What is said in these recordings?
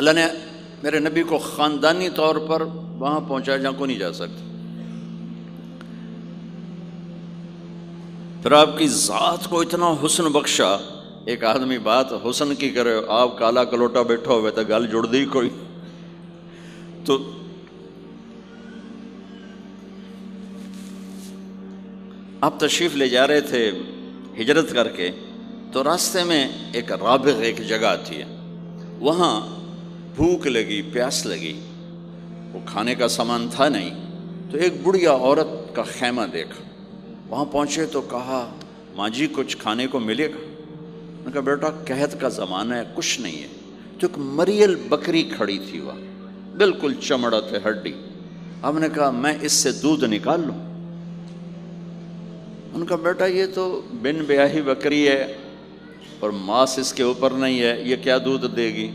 اللہ نے میرے نبی کو خاندانی طور پر وہاں پہنچایا جہاں کو نہیں جا سکتے. پھر آپ کی ذات کو اتنا حسن بخشا. ایک آدمی بات حسن کی کرے، آپ کالا کلوٹا بیٹھا ہوئے تو گل جڑ دی کوئی. تو آپ تشریف لے جا رہے تھے ہجرت کر کے، تو راستے میں ایک رابغ ایک جگہ آتی ہے، وہاں بھوک لگی، پیاس لگی، وہ کھانے کا سامان تھا نہیں، تو ایک بڑھیا عورت کا خیمہ دیکھا. وہاں پہنچے تو کہا ماں جی کچھ کھانے کو ملے گا؟ میں نے کہا بیٹا قحط کا زمانہ ہے، کچھ نہیں ہے. تو ایک مریل بکری کھڑی تھی، وہ بالکل چمڑت ہڈی. ہم نے کہا میں اس سے دودھ نکال لوں؟ ان کا بیٹا یہ تو بن بیاہی بکری ہے اور ماس اس کے اوپر نہیں ہے، یہ کیا دودھ دے گی؟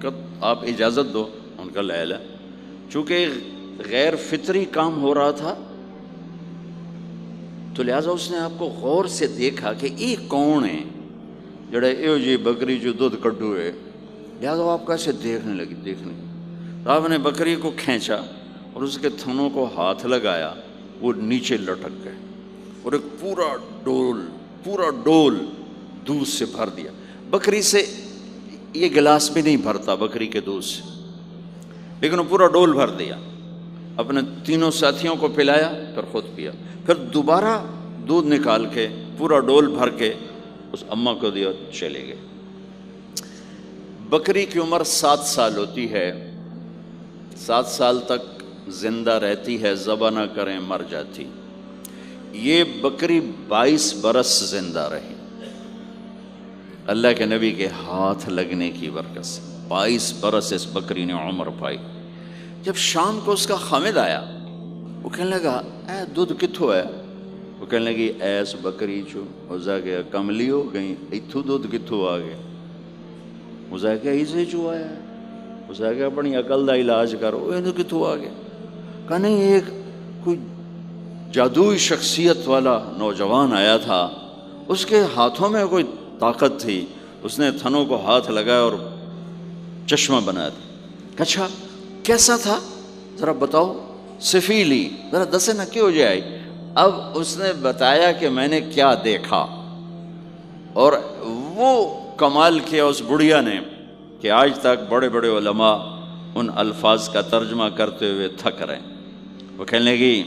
کہ آپ اجازت دو. ان کا لے لے. چونکہ غیر فطری کام ہو رہا تھا تو لہٰذا اس نے آپ کو غور سے دیکھا کہ یہ کون ہے جڑے ایو جی بکری جو دودھ کڈو ہے. لہٰذا آپ کیسے دیکھنے لگی. تو آپ نے بکری کو کھینچا اور اس کے تھنوں کو ہاتھ لگایا، وہ نیچے لٹک گئے اور ایک پورا ڈول دودھ سے بھر دیا. بکری سے یہ گلاس بھی نہیں بھرتا بکری کے دودھ سے، لیکن وہ پورا ڈول بھر دیا. اپنے تینوں ساتھیوں کو پلایا، پھر خود پیا. پھر دوبارہ دودھ نکال کے پورا ڈول بھر کے اس اماں کو دیا، چلے گئے. بکری کی عمر 7 سال ہوتی ہے، 7 سال تک زندہ رہتی ہے، ذبح نہ کریں مر جاتی. یہ بکری 22 برس زندہ رہی اللہ کے نبی کے ہاتھ لگنے کی برکت سے. 22 برس اس بکری نے عمر پائی. جب شام کو اس کا خامد آیا، وہ کہنے لگا اے دودھ کتھوں ہے؟ وہ کہنے لگی ایس بکری چو. اسا کہ کملی ہو گئی، اتھو دودھ کتھوں آ گیا؟ اسا کہ اسے چو آیا ہے. اسا کہ اپنی عقل دا علاج کرو، یہ کتھوں آ گیا؟ کہ نہیں، ایک کوئی جادوئی شخصیت والا نوجوان آیا تھا، اس کے ہاتھوں میں کوئی طاقت تھی، اس نے تھنوں کو ہاتھ لگایا اور چشمہ بنا دیا. اچھا کیسا تھا ذرا بتاؤ؟ سفیلی، ذرا دسے نہ کیوں جائے. اب اس نے بتایا کہ میں نے کیا دیکھا، اور وہ کمال کیا اس بڑھیا نے کہ آج تک بڑے بڑے علماء ان الفاظ کا ترجمہ کرتے ہوئے تھک رہے ہیں. وہ کہنے لگی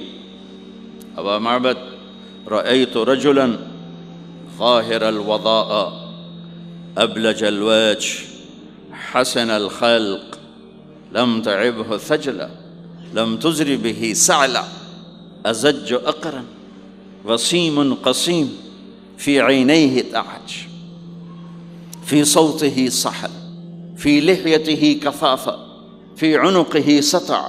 ابا معبد رأیت رجلا ظاہر الوضاء ابلج الوجه حسن الخلق لم تعبه ثجلا لم تزر به سعلا ازج اقرا وسيم قصيم في عينيه تعج في صوته صحل في لحيته كثافة في عنقه سطع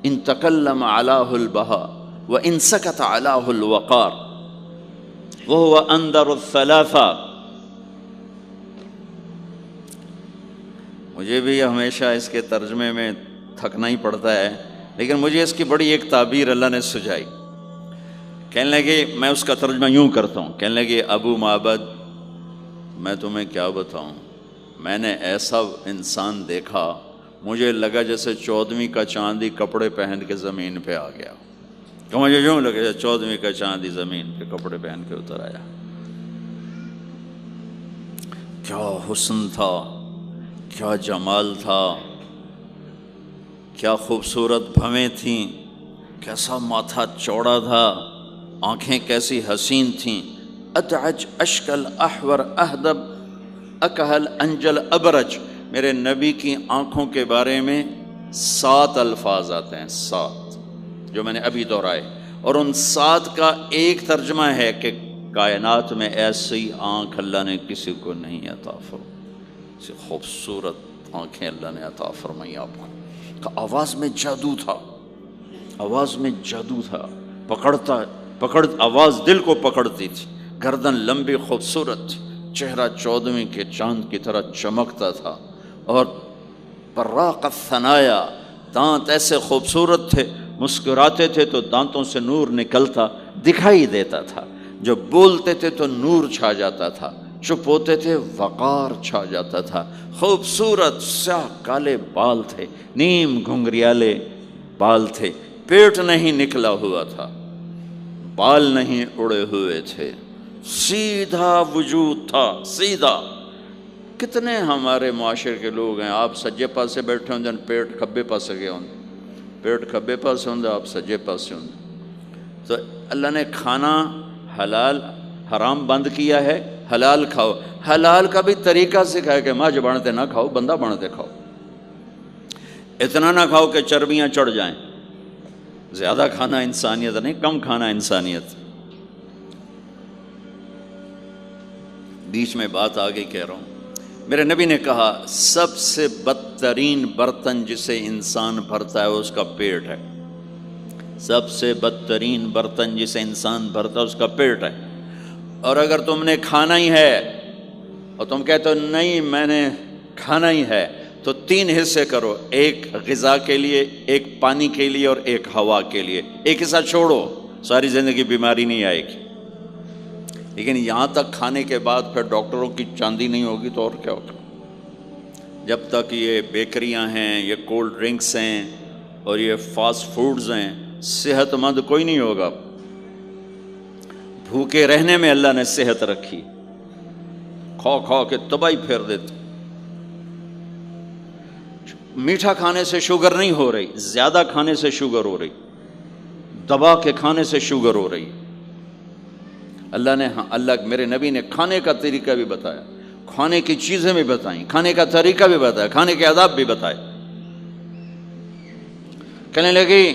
ان تكلم علاه البهاء وان سكت علاه الوقار وهو اندر الثلاثة. مجھے بھی ہمیشہ اس کے ترجمے میں تھکنا ہی پڑتا ہے، لیکن مجھے اس کی بڑی ایک تعبیر اللہ نے سجائی. کہنے لگے، میں اس کا ترجمہ یوں کرتا ہوں، کہنے لگے ابو معبد میں تمہیں کیا بتاؤں، میں نے ایسا انسان دیکھا مجھے لگا جیسے 14ویں کا چاندی کپڑے پہن کے زمین پہ آ گیا. تو مجھے یوں لگا جیسے 14ویں کا چاندی زمین پہ کپڑے پہن کے اتر آیا. کیا حسن تھا، کیا جمال تھا، کیا خوبصورت بھویں تھیں، کیسا ماتھا چوڑا تھا، آنکھیں کیسی حسین تھیں. ادعج اشکل احور اہدب اکہل انجل ابرج. میرے نبی کی آنکھوں کے بارے میں 7 الفاظ آتے ہیں، 7 جو میں نے ابھی دہرائے، اور ان 7 کا ایک ترجمہ ہے کہ کائنات میں ایسی آنکھ اللہ نے کسی کو نہیں عطا فرمائی، ایسی خوبصورت آنکھیں اللہ نے عطا فرمائی آپ کو. آواز میں جادو تھا، آواز میں جادو تھا، پکڑ آواز دل کو پکڑتی تھی. گردن لمبی خوبصورت تھی، چہرہ 14ویں کے چاند کی طرح چمکتا تھا، اور براق الثنایا، دانت ایسے خوبصورت تھے، مسکراتے تھے تو دانتوں سے نور نکلتا دکھائی دیتا تھا، جب بولتے تھے تو نور چھا جاتا تھا. چپ ہوتے تھے وقار چھا جاتا تھا، خوبصورت سیاہ کالے بال تھے، نیم گھنگریالے بال تھے، پیٹ نہیں نکلا ہوا تھا، بال نہیں اڑے ہوئے تھے، سیدھا وجود تھا، سیدھا۔ کتنے ہمارے معاشرے کے لوگ ہیں، آپ سجے پاسے بیٹھے ہوں جن پیٹ کھبے پاسے گئے ہوں، پیٹ کھبے پاسے ہوں آپ سجے پاسے ہوں۔ تو اللہ نے کھانا حلال حرام بند کیا ہے، حلال کھاؤ، حلال کا بھی طریقہ سکھایا کہ ماں بنتے نہ کھاؤ، بندہ بنتے کھاؤ، اتنا نہ کھاؤ کہ چربیاں چڑھ جائیں، زیادہ کھانا انسانیت نہیں، کم کھانا انسانیت۔ بیچ میں بات آگے کہہ رہا ہوں، میرے نبی نے کہا سب سے بدترین برتن جسے انسان بھرتا ہے اس کا پیٹ ہے، سب سے بدترین برتن جسے انسان بھرتا ہے اس کا پیٹ ہے۔ اور اگر تم نے کھانا ہی ہے اور تم کہتے ہو نہیں میں نے کھانا ہی ہے، تو 3 حصے کرو، ایک غذا کے لیے، ایک پانی کے لیے اور ایک ہوا کے لیے، ایک حصہ چھوڑو، ساری زندگی بیماری نہیں آئے گی۔ لیکن یہاں تک کھانے کے بعد پھر ڈاکٹروں کی چاندی نہیں ہوگی تو اور کیا ہوگا؟ جب تک یہ بیکریاں ہیں، یہ کولڈ ڈرنکس ہیں اور یہ فاسٹ فوڈز ہیں، صحت مند کوئی نہیں ہوگا۔ بھوکے رہنے میں اللہ نے صحت رکھی، کھا کھا کے تباہی پھیر دیتے۔ میٹھا کھانے سے شوگر نہیں ہو رہی، زیادہ کھانے سے شوگر ہو رہی، دبا کے کھانے سے شوگر ہو رہی۔ اللہ میرے نبی نے کھانے کا طریقہ بھی بتایا، کھانے کی چیزیں بھی بتائیں، کھانے کا طریقہ بھی بتایا، کھانے کے آداب بھی بتائے۔ کہنے لگی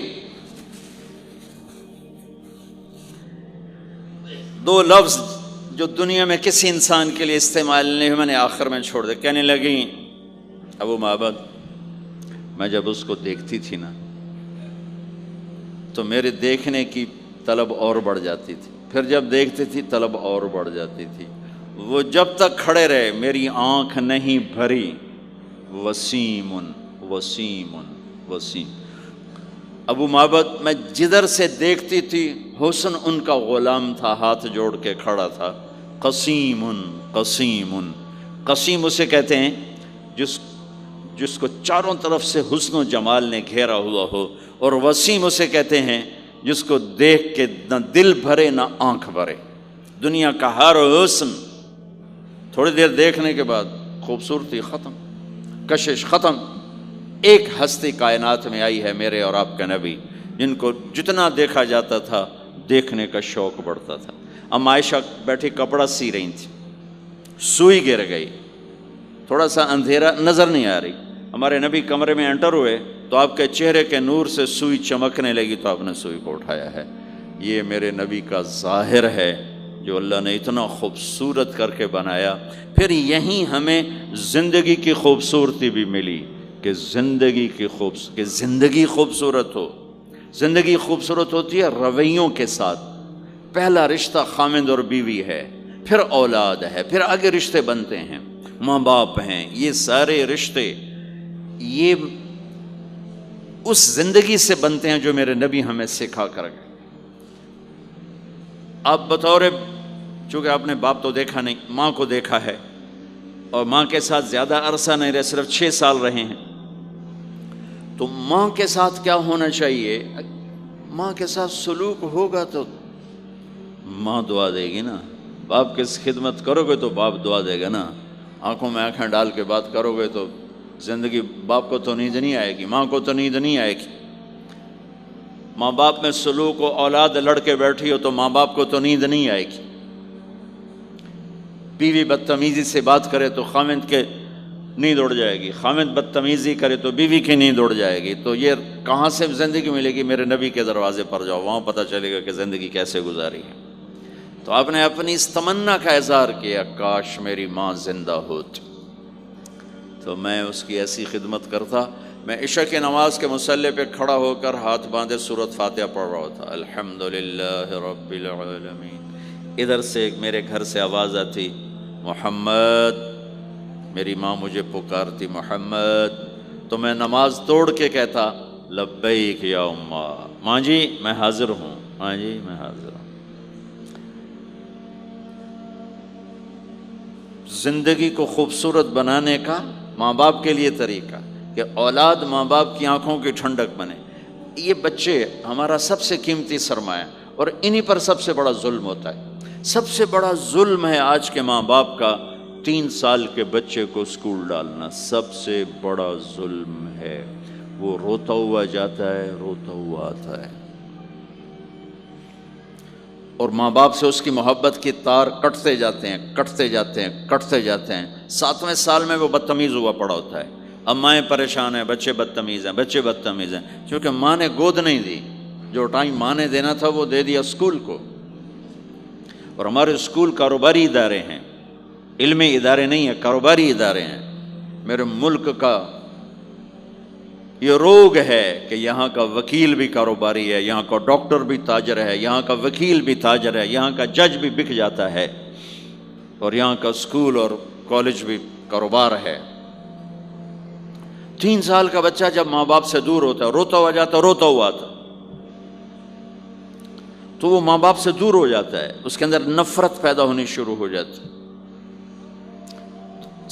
2 لفظ جو دنیا میں کسی انسان کے لیے استعمال نہیں ہوئے، میں نے آخر میں چھوڑ دیا۔ کہنے لگی ابو معبد، میں جب اس کو دیکھتی تھی نا تو میرے دیکھنے کی طلب اور بڑھ جاتی تھی، پھر جب دیکھتی تھی طلب اور بڑھ جاتی تھی۔ وہ جب تک کھڑے رہے میری آنکھ نہیں بھری۔ وسیم وسیم وسیم۔ ابو معبد میں جدھر سے دیکھتی تھی حسن ان کا غلام تھا، ہاتھ جوڑ کے کھڑا تھا۔ قسیم قسیم قسیم اسے کہتے ہیں جس کو چاروں طرف سے حسن و جمال نے گھیرا ہوا ہو، اور وسیم اسے کہتے ہیں جس کو دیکھ کے نہ دل بھرے نہ آنکھ بھرے۔ دنیا کا ہر حسن تھوڑی دیر دیکھنے کے بعد خوبصورتی ختم، کشش ختم۔ ایک ہستی کائنات میں آئی ہے میرے اور آپ کا نبی، جن کو جتنا دیکھا جاتا تھا دیکھنے کا شوق بڑھتا تھا۔ ام عائشہ بیٹھی کپڑا سی رہی تھی، سوئی گر گئی، تھوڑا سا اندھیرا نظر نہیں آ رہی۔ ہمارے نبی کمرے میں انٹر ہوئے تو آپ کے چہرے کے نور سے سوئی چمکنے لگی تو آپ نے سوئی کو اٹھایا ہے۔ یہ میرے نبی کا ظاہر ہے جو اللہ نے اتنا خوبصورت کر کے بنایا۔ پھر یہیں ہمیں زندگی کی خوبصورتی بھی ملی کہ زندگی خوبصورت ہو۔ زندگی خوبصورت ہوتی ہے رویوں کے ساتھ۔ پہلا رشتہ خامند اور بیوی ہے، پھر اولاد ہے، پھر آگے رشتے بنتے ہیں، ماں باپ ہیں، یہ سارے رشتے یہ اس زندگی سے بنتے ہیں جو میرے نبی ہمیں سکھا کر گئے۔ آپ بطور، چونکہ آپ نے باپ تو دیکھا نہیں، ماں کو دیکھا ہے، اور ماں کے ساتھ زیادہ عرصہ نہیں رہے، صرف 6 سال رہے ہیں، تو ماں کے ساتھ کیا ہونا چاہیے؟ ماں کے ساتھ سلوک ہوگا تو ماں دعا دے گی نا۔ باپ کی خدمت کرو گے تو باپ دعا دے گا نا۔ آنکھوں میں آنکھیں ڈال کے بات کرو گے تو زندگی، باپ کو تو نیند نہیں آئے گی، ماں کو تو نیند نہیں آئے گی۔ ماں باپ میں سلوک و اولاد لڑ کے بیٹھی ہو تو ماں باپ کو تو نیند نہیں آئے گی۔ بیوی بدتمیزی سے بات کرے تو خامند کے نیند اڑ جائے گی، خامند بدتمیزی کرے تو بیوی کی نیند اڑ جائے گی۔ تو یہ کہاں سے زندگی ملے گی؟ میرے نبی کے دروازے پر جاؤ، وہاں پتہ چلے گا کہ زندگی کیسے گزاری ہے۔ تو آپ نے اپنی اس تمنا کا اظہار کیا، کاش میری ماں زندہ ہوتی تو میں اس کی ایسی خدمت کرتا۔ میں عشاء کی نماز کے مصلی پہ کھڑا ہو کر ہاتھ باندھے سورۃ فاتحہ پڑھ رہا تھا، الحمدللہ رب العالمین۔ ادھر سے میرے گھر سے آواز آتی، محمد۔ میری ماں مجھے پکارتی، محمد۔ تو میں نماز توڑ کے کہتا، لبیک یا اماں، ماں جی میں حاضر ہوں، ماں جی میں حاضر ہوں۔ زندگی کو خوبصورت بنانے کا ماں باپ کے لیے طریقہ کہ اولاد ماں باپ کی آنکھوں کی ٹھنڈک بنے. یہ بچے ہمارا سب سے قیمتی سرمایہ، اور انہی پر سب سے بڑا ظلم ہوتا ہے. سب سے بڑا ظلم ہے آج کے ماں باپ کا 3 سال کے بچے کو اسکول ڈالنا. سب سے بڑا ظلم ہے. وہ روتا ہوا جاتا ہے، روتا ہوا آتا ہے، اور ماں باپ سے اس کی محبت کی تار کٹتے جاتے ہیں، کٹتے جاتے ہیں، کٹتے جاتے ہیں. 7ویں سال میں وہ بدتمیز ہوا پڑا ہوتا ہے. اب مائیں پریشان ہیں، بچے بدتمیز ہیں، بچے بدتمیز ہیں، کیونکہ ماں نے گود نہیں دی. جو ٹائم ماں نے دینا تھا وہ دے دیا اسکول کو. اور ہمارے اسکول کاروباری ادارے ہیں، علمی ادارے نہیں ہیں، کاروباری ادارے ہیں. میرے ملک کا یہ روگ ہے کہ یہاں کا وکیل بھی کاروباری ہے، یہاں کا ڈاکٹر بھی تاجر ہے، یہاں کا وکیل بھی تاجر ہے، یہاں کا جج بھی بک جاتا ہے، اور یہاں کا اسکول اور کالج بھی کاروبار ہے. 3 سال کا بچہ جب ماں باپ سے دور ہوتا ہے، روتا ہوا جاتا ہے، روتا ہوا آتا، تو وہ ماں باپ سے دور ہو جاتا ہے. اس کے اندر نفرت پیدا ہونی شروع ہو جاتی.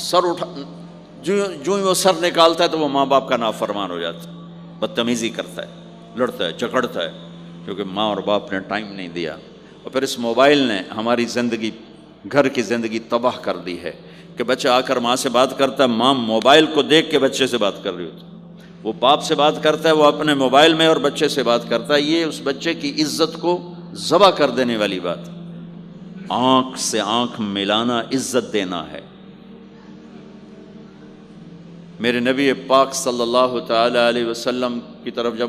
سر اٹھا جو ہی وہ سر نکالتا ہے تو وہ ماں باپ کا نافرمان ہو جاتا ہے، بدتمیزی کرتا ہے، لڑتا ہے، جھگڑتا ہے، کیونکہ ماں اور باپ نے ٹائم نہیں دیا. اور پھر اس موبائل نے ہماری زندگی، گھر کی زندگی تباہ کر دی ہے کہ بچہ آ کر ماں سے بات کرتا ہے، ماں موبائل کو دیکھ کے بچے سے بات کر رہی ہوتی. وہ باپ سے بات کرتا ہے، وہ اپنے موبائل میں، اور بچے سے بات کرتا ہے. یہ اس بچے کی عزت کو ذبح کر دینے والی بات. آنکھ سے آنکھ ملانا عزت دینا ہے. میرے نبی پاک صلی اللہ تعالی علیہ وسلم کی طرف جب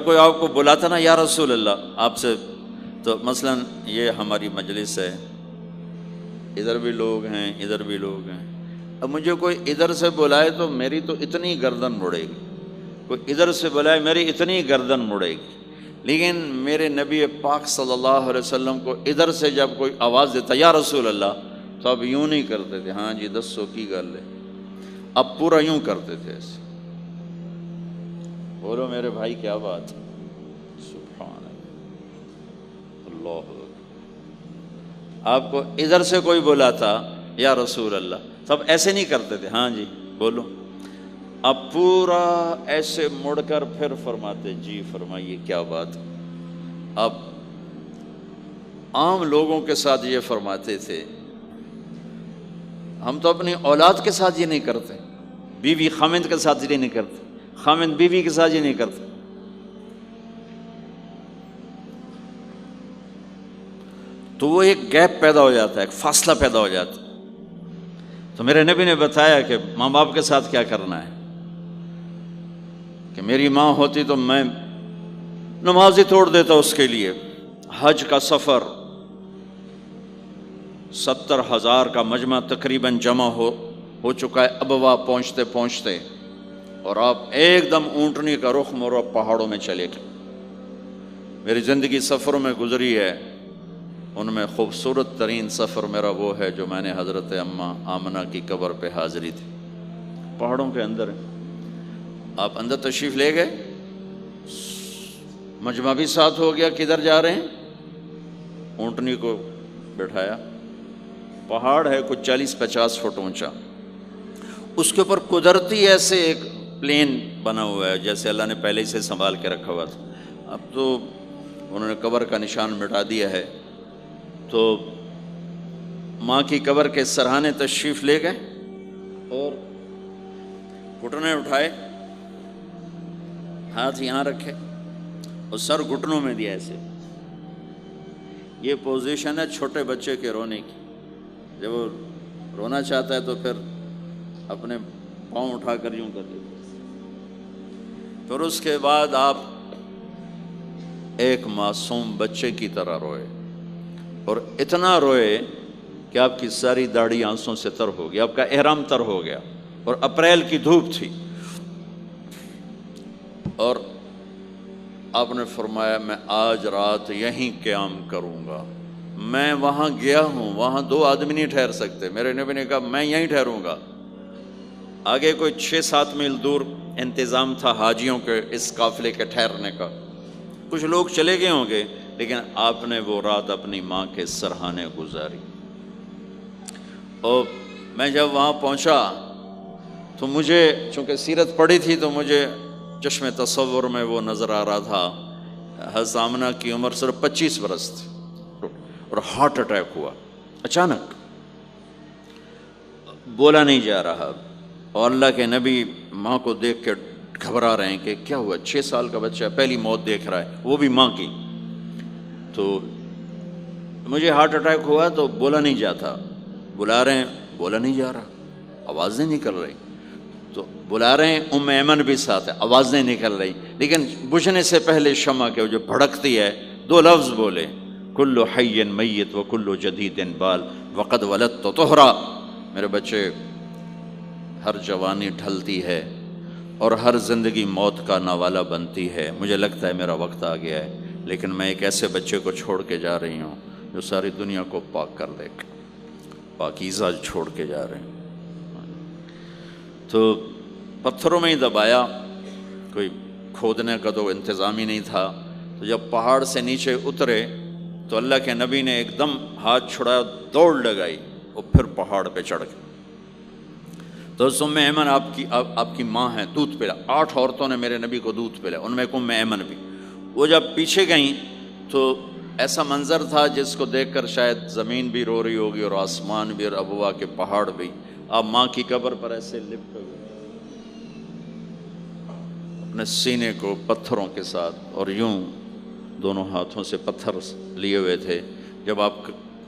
کوئی آپ کو بلاتا نا، یا رسول اللہ آپ سے، تو مثلا یہ ہماری مجلس ہے، ادھر بھی لوگ ہیں، ادھر بھی لوگ ہیں. اب مجھے کوئی ادھر سے بلائے تو میری تو اتنی گردن مڑے گی، کوئی ادھر سے بلائے میری اتنی گردن مڑے گی. لیکن میرے نبی پاک صلی اللہ علیہ وسلم کو ادھر سے جب کوئی آواز دیتا یا رسول اللہ، تو اب یوں نہیں کرتے تھے، ہاں جی دسو کی گل ہے. اب پورا یوں کرتے تھے ایسے. بولو میرے بھائی کیا بات ہے، سبحان اللہ. آپ کو ادھر سے کوئی بلاتا یا رسول اللہ، تب ایسے نہیں کرتے تھے، ہاں جی بولو. اب پورا ایسے مڑ کر پھر فرماتے، جی فرمائیے کیا بات. اب عام لوگوں کے ساتھ یہ فرماتے تھے. ہم تو اپنی اولاد کے ساتھ یہ نہیں کرتے، بیوی خامند کے ساتھ یہ نہیں کرتے، خامند بیوی کے ساتھ یہ نہیں کرتے. تو وہ ایک گیپ پیدا ہو جاتا ہے، ایک فاصلہ پیدا ہو جاتا ہے. تو میرے نبی نے بتایا کہ ماں باپ کے ساتھ کیا کرنا ہے. کہ میری ماں ہوتی تو میں نماز ہی توڑ دیتا اس کے لیے. حج کا سفر 70,000 کا مجمع تقریباً جمع ہو چکا ہے ابوا پہنچتے پہنچتے، اور آپ ایک دم اونٹنی کا رخ موڑو، پہاڑوں میں چلے گئے. میری زندگی سفروں میں گزری ہے، ان میں خوبصورت ترین سفر میرا وہ ہے جو میں نے حضرت اماں آمنہ کی قبر پہ حاضری تھی. پہاڑوں کے اندر آپ اندر تشریف لے گئے، مجمع بھی ساتھ ہو گیا، کدھر جا رہے ہیں، اونٹنی کو بٹھایا. پہاڑ ہے کچھ 40-50 فٹ اونچا، اس کے اوپر قدرتی ایسے ایک پلین بنا ہوا ہے جیسے اللہ نے پہلے سے سنبھال کے رکھا ہوا تھا. اب تو انہوں نے قبر کا نشان مٹا دیا ہے. تو ماں کی قبر کے سرہانے تشریف لے گئے اور گھٹنے اٹھائے، ہاتھ یہاں رکھے اور سر گھٹنوں میں دیا ایسے. یہ پوزیشن ہے چھوٹے بچے کے رونے کی. جب وہ رونا چاہتا ہے تو پھر اپنے پاؤں اٹھا کر یوں کر دیتے. پھر اس کے بعد آپ ایک معصوم بچے کی طرح روئے، اور اتنا روئے کہ آپ کی ساری داڑھی آنسوں سے تر ہو گیا، آپ کا احرام تر ہو گیا، اور اپریل کی دھوپ تھی. اور آپ نے فرمایا میں آج رات یہیں قیام کروں گا. میں وہاں گیا ہوں، وہاں 2 آدمی نہیں ٹھہر سکتے. میرے نبی نے کہا میں یہیں ٹھہروں گا. آگے کوئی 6-7 میل دور انتظام تھا حاجیوں کے اس قافلے کے ٹھہرنے کا. کچھ لوگ چلے گئے ہوں گے، لیکن آپ نے وہ رات اپنی ماں کے سرہانے گزاری۔ اور میں جب وہاں پہنچا تو مجھے چونکہ سیرت پڑھی تھی تو مجھے چشم تصور میں وہ نظر آ رہا تھا، حضرت آمنہ کی عمر صرف 25 برس تھی اور ہارٹ اٹیک ہوا اچانک، بولا نہیں جا رہا، اور اللہ کے نبی ماں کو دیکھ کے گھبرا رہے ہیں کہ کیا ہوا، 6 سال کا بچہ پہلی موت دیکھ رہا ہے، وہ بھی ماں کی۔ تو مجھے ہارٹ اٹیک ہوا تو بولا نہیں جاتا، بلا رہے ہیں بولا نہیں جا رہا، آواز نہیں نکل رہی، تو بلا رہے ہیں ام ایمن بھی ساتھ ہے، آواز نہیں نکل رہی، لیکن بجھنے سے پہلے شمع کے جو بھڑکتی ہے 2 لفظ بولے، کل حی میت و کل جدید بال وقد ولدت طہرا۔ میرے بچے، ہر جوانی ڈھلتی ہے اور ہر زندگی موت کا نوالا بنتی ہے، مجھے لگتا ہے میرا وقت آ گیا ہے، لیکن میں ایک ایسے بچے کو چھوڑ کے جا رہی ہوں جو ساری دنیا کو پاک کر دے گا، پاکیزہ چھوڑ کے جا رہے ہیں۔ تو پتھروں میں ہی دبایا، کوئی کھودنے کا تو انتظام ہی نہیں تھا، تو جب پہاڑ سے نیچے اترے تو اللہ کے نبی نے ایک دم ہاتھ چھڑایا، دوڑ لگائی اور پھر پہاڑ پہ چڑھ گئے۔ تو ام ایمن آپ کی ماں ہیں، دودھ پلا، 8 عورتوں نے میرے نبی کو دودھ پلا، ان میں ایک ام ایمن بھی۔ وہ جب پیچھے گئیں تو ایسا منظر تھا جس کو دیکھ کر شاید زمین بھی رو رہی ہوگی اور آسمان بھی اور ابوا کے پہاڑ بھی۔ آپ ماں کی قبر پر ایسے لپٹے ہوئے اپنے سینے کو پتھروں کے ساتھ اور یوں دونوں ہاتھوں سے پتھر لیے ہوئے تھے۔ جب آپ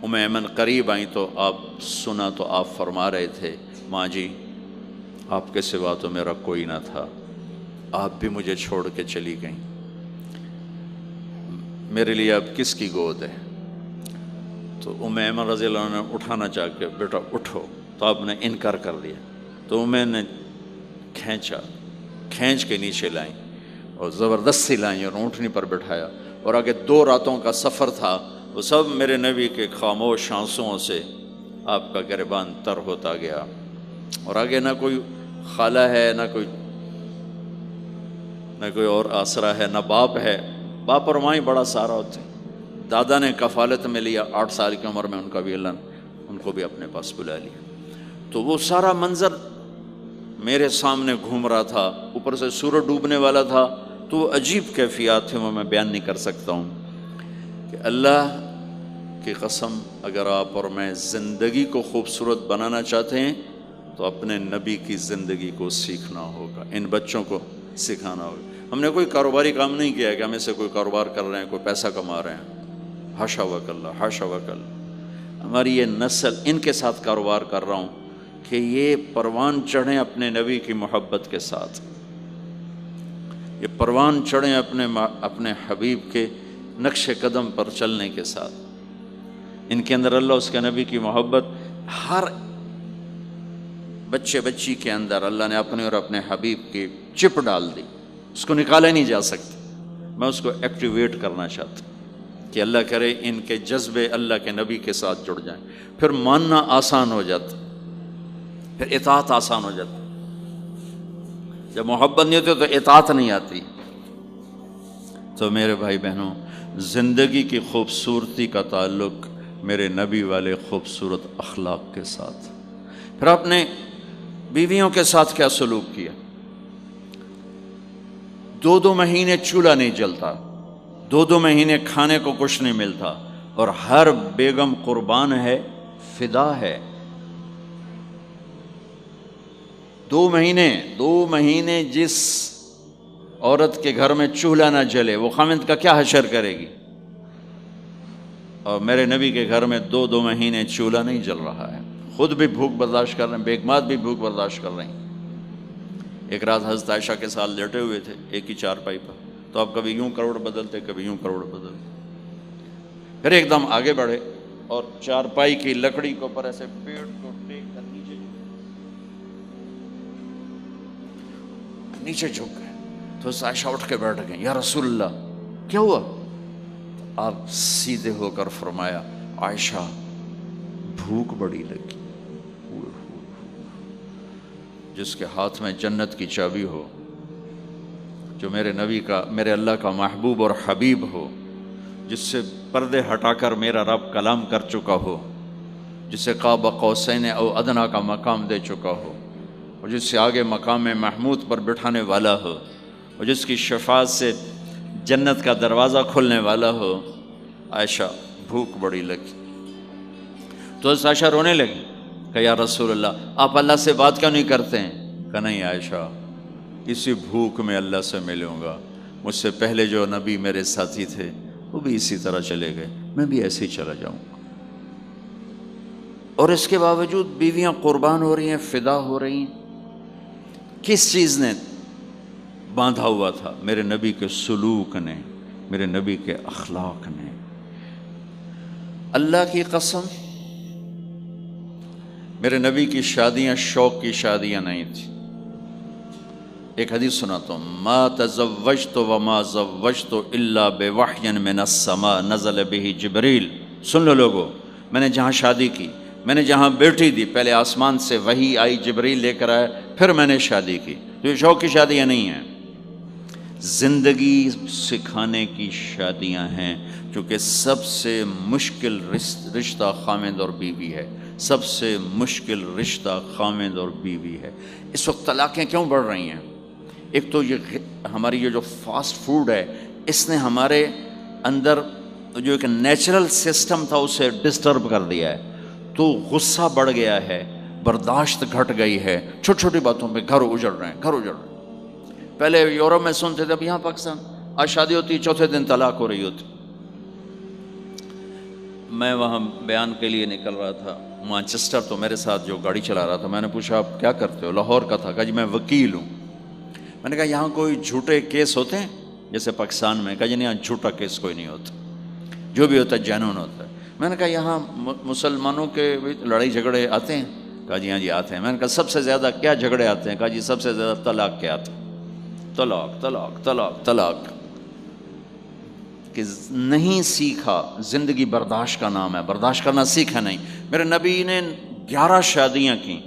ام ایمن قریب آئیں تو آپ سنا تو آپ فرما رہے تھے، ماں جی آپ کے سوا تو میرا کوئی نہ تھا، آپ بھی مجھے چھوڑ کے چلی گئیں، میرے لیے اب کس کی گود ہے؟ تو ام ایمن رضی اللہ عنہ نے اٹھانا چاہ کے، بیٹا اٹھو، تو آپ نے انکار کر دیا، تو میں نے کھینچ کے نیچے لائیں اور زبردستی لائیں اور اونٹنی پر بٹھایا، اور آگے 2 راتوں کا سفر تھا، وہ سب میرے نبی کے خاموش آنسوؤں سے آپ کا گریبان تر ہوتا گیا، اور آگے نہ کوئی خالہ ہے، نہ کوئی اور آسرا ہے، نہ باپ ہے، باپ اور ماں ہی بڑا سہارا ہوتے ہیں۔ دادا نے کفالت میں لیا 8 سال کی عمر میں، ان کا بھی اللہ نے ان کو بھی اپنے پاس بلا لیا۔ تو وہ سارا منظر میرے سامنے گھوم رہا تھا، اوپر سے سورج ڈوبنے والا تھا، تو عجیب کیفیات تھے، وہ میں بیان نہیں کر سکتا ہوں کہ اللہ کی قسم اگر آپ اور میں زندگی کو خوبصورت بنانا چاہتے ہیں تو اپنے نبی کی زندگی کو سیکھنا ہوگا، ان بچوں کو سکھانا ہوگا۔ ہم نے کوئی کاروباری کام نہیں کیا ہے کہ ہم اسے کوئی کاروبار کر رہے ہیں، کوئی پیسہ کما رہے ہیں، حاشا وکلا، حاشا وکلا۔ ہماری یہ نسل، ان کے ساتھ کاروبار کر رہا ہوں کہ یہ پروان چڑھیں اپنے نبی کی محبت کے ساتھ، یہ پروان چڑھیں اپنے حبیب کے نقش قدم پر چلنے کے ساتھ۔ ان کے اندر اللہ، اس کے نبی کی محبت، ہر بچے بچی کے اندر اللہ نے اپنے اور اپنے حبیب کی چپ ڈال دی، اس کو نکالا نہیں جا سکتا۔ میں اس کو ایکٹیویٹ کرنا چاہتا ہوں کہ اللہ کرے ان کے جذبے اللہ کے نبی کے ساتھ جڑ جائیں، پھر ماننا آسان ہو جاتا، پھر اطاعت آسان ہو جاتی۔ جب محبت نہیں ہوتی تو اطاعت نہیں آتی۔ تو میرے بھائی بہنوں، زندگی کی خوبصورتی کا تعلق میرے نبی والے خوبصورت اخلاق کے ساتھ۔ پھر آپ نے بیویوں کے ساتھ کیا سلوک کیا؟ 2 مہینے چولہا نہیں جلتا، 2 مہینے کھانے کو کچھ نہیں ملتا، اور ہر بیگم قربان ہے، فدا ہے۔ 2 مہینے جس عورت کے گھر میں چولہا نہ جلے وہ خامند کا کیا حشر کرے گی؟ اور میرے نبی کے گھر میں 2 مہینے چولہا نہیں جل رہا ہے، خود بھی بھوک برداشت کر رہے ہیں، بیگمات بھی بھوک برداشت کر رہے ہیں۔ ایک رات حضرت عائشہ کے ساتھ لیٹے ہوئے تھے ایک ہی چارپائی پر، تو آپ کبھی یوں کروڑ بدلتے، کبھی یوں کروڑ بدلتے، پھر ایک دم آگے بڑھے اور چارپائی کی لکڑی کے اوپر ایسے پیٹ کو ٹیک کر نیچے جھک گئے۔ تو عائشہ اٹھ کے بیٹھ گئے، یا رسول اللہ کیا ہوا؟ آپ سیدھے ہو کر فرمایا، عائشہ بھوک بڑی لگی۔ جس کے ہاتھ میں جنت کی چابی ہو، جو میرے نبی کا، میرے اللہ کا محبوب اور حبیب ہو، جس سے پردے ہٹا کر میرا رب کلام کر چکا ہو، جسے قاب قوسین او ادنا کا مقام دے چکا ہو، اور جس سے آگے مقام محمود پر بٹھانے والا ہو، اور جس کی شفاعت سے جنت کا دروازہ کھلنے والا ہو۔ عائشہ بھوک بڑی لگی تو عائشہ رونے لگی کہ یا رسول اللہ آپ اللہ سے بات کیوں نہیں کرتے ہیں؟ کہ نہیں عائشہ، اسی بھوک میں اللہ سے ملوں گا، مجھ سے پہلے جو نبی میرے ساتھی تھے وہ بھی اسی طرح چلے گئے، میں بھی ایسے ہی چلا جاؤں گا۔ اور اس کے باوجود بیویاں قربان ہو رہی ہیں، فدا ہو رہی ہیں۔ کس چیز نے باندھا ہوا تھا؟ میرے نبی کے سلوک نے، میرے نبی کے اخلاق نے۔ اللہ کی قسم، میرے نبی کی شادیاں شوق کی شادیاں نہیں تھیں۔ ایک حدیث سناتا ہوں، ما تزوجت وما زوجت الا بوحی من السماء نزل به جبریل۔ سن لو لوگو، میں نے جہاں شادی کی، میں نے جہاں بیٹی دی، پہلے آسمان سے وحی آئی، جبریل لے کر آئے، پھر میں نے شادی کی۔ تو یہ شوق کی شادیاں نہیں ہیں، زندگی سکھانے کی شادیاں ہیں، کیونکہ سب سے مشکل رشتہ خامند اور بیوی ہے، سب سے مشکل رشتہ خامند اور بیوی ہے۔ اس وقت طلاقیں کیوں بڑھ رہی ہیں؟ ایک تو یہ ہماری یہ جو فاسٹ فوڈ ہے، اس نے ہمارے اندر جو ایک نیچرل سسٹم تھا اسے ڈسٹرب کر دیا ہے، تو غصہ بڑھ گیا ہے، برداشت گھٹ گئی ہے، چھوٹی چھوٹی باتوں پہ گھر اجڑ رہے ہیں، گھر اجڑ رہے ہیں۔ پہلے یورپ میں سنتے تھے، اب یہاں پاکستان آج شادی ہوتی چوتھے دن طلاق ہو رہی ہوتی۔ میں وہاں بیان کے لیے نکل رہا تھا مانچسٹر، تو میرے ساتھ جو گاڑی چلا رہا تھا، میں نے پوچھا آپ کیا کرتے ہو؟ لاہور کا تھا۔ کہا جی میں وکیل ہوں۔ میں نے کہا یہاں کوئی جھوٹے کیس ہوتے ہیں جیسے پاکستان میں؟ کہا جی نہیں، یہاں جھوٹا کیس کوئی نہیں ہوتا، جو بھی ہوتا ہے جینون ہوتا ہے۔ میں نے کہا یہاں مسلمانوں کے لڑائی جھگڑے آتے ہیں؟ کہا جی ہاں جی آتے ہیں۔ میں نے کہا سب سے زیادہ کیا جھگڑے آتے ہیں؟ کہا جی سب سے زیادہ طلاق کے آتے ہیں، طلاق طلاق طلاق طلاق۔ کہ نہیں سیکھا، زندگی برداشت کا نام ہے، برداشت کرنا سیکھا نہیں۔ میرے نبی نے 11 شادیاں کی،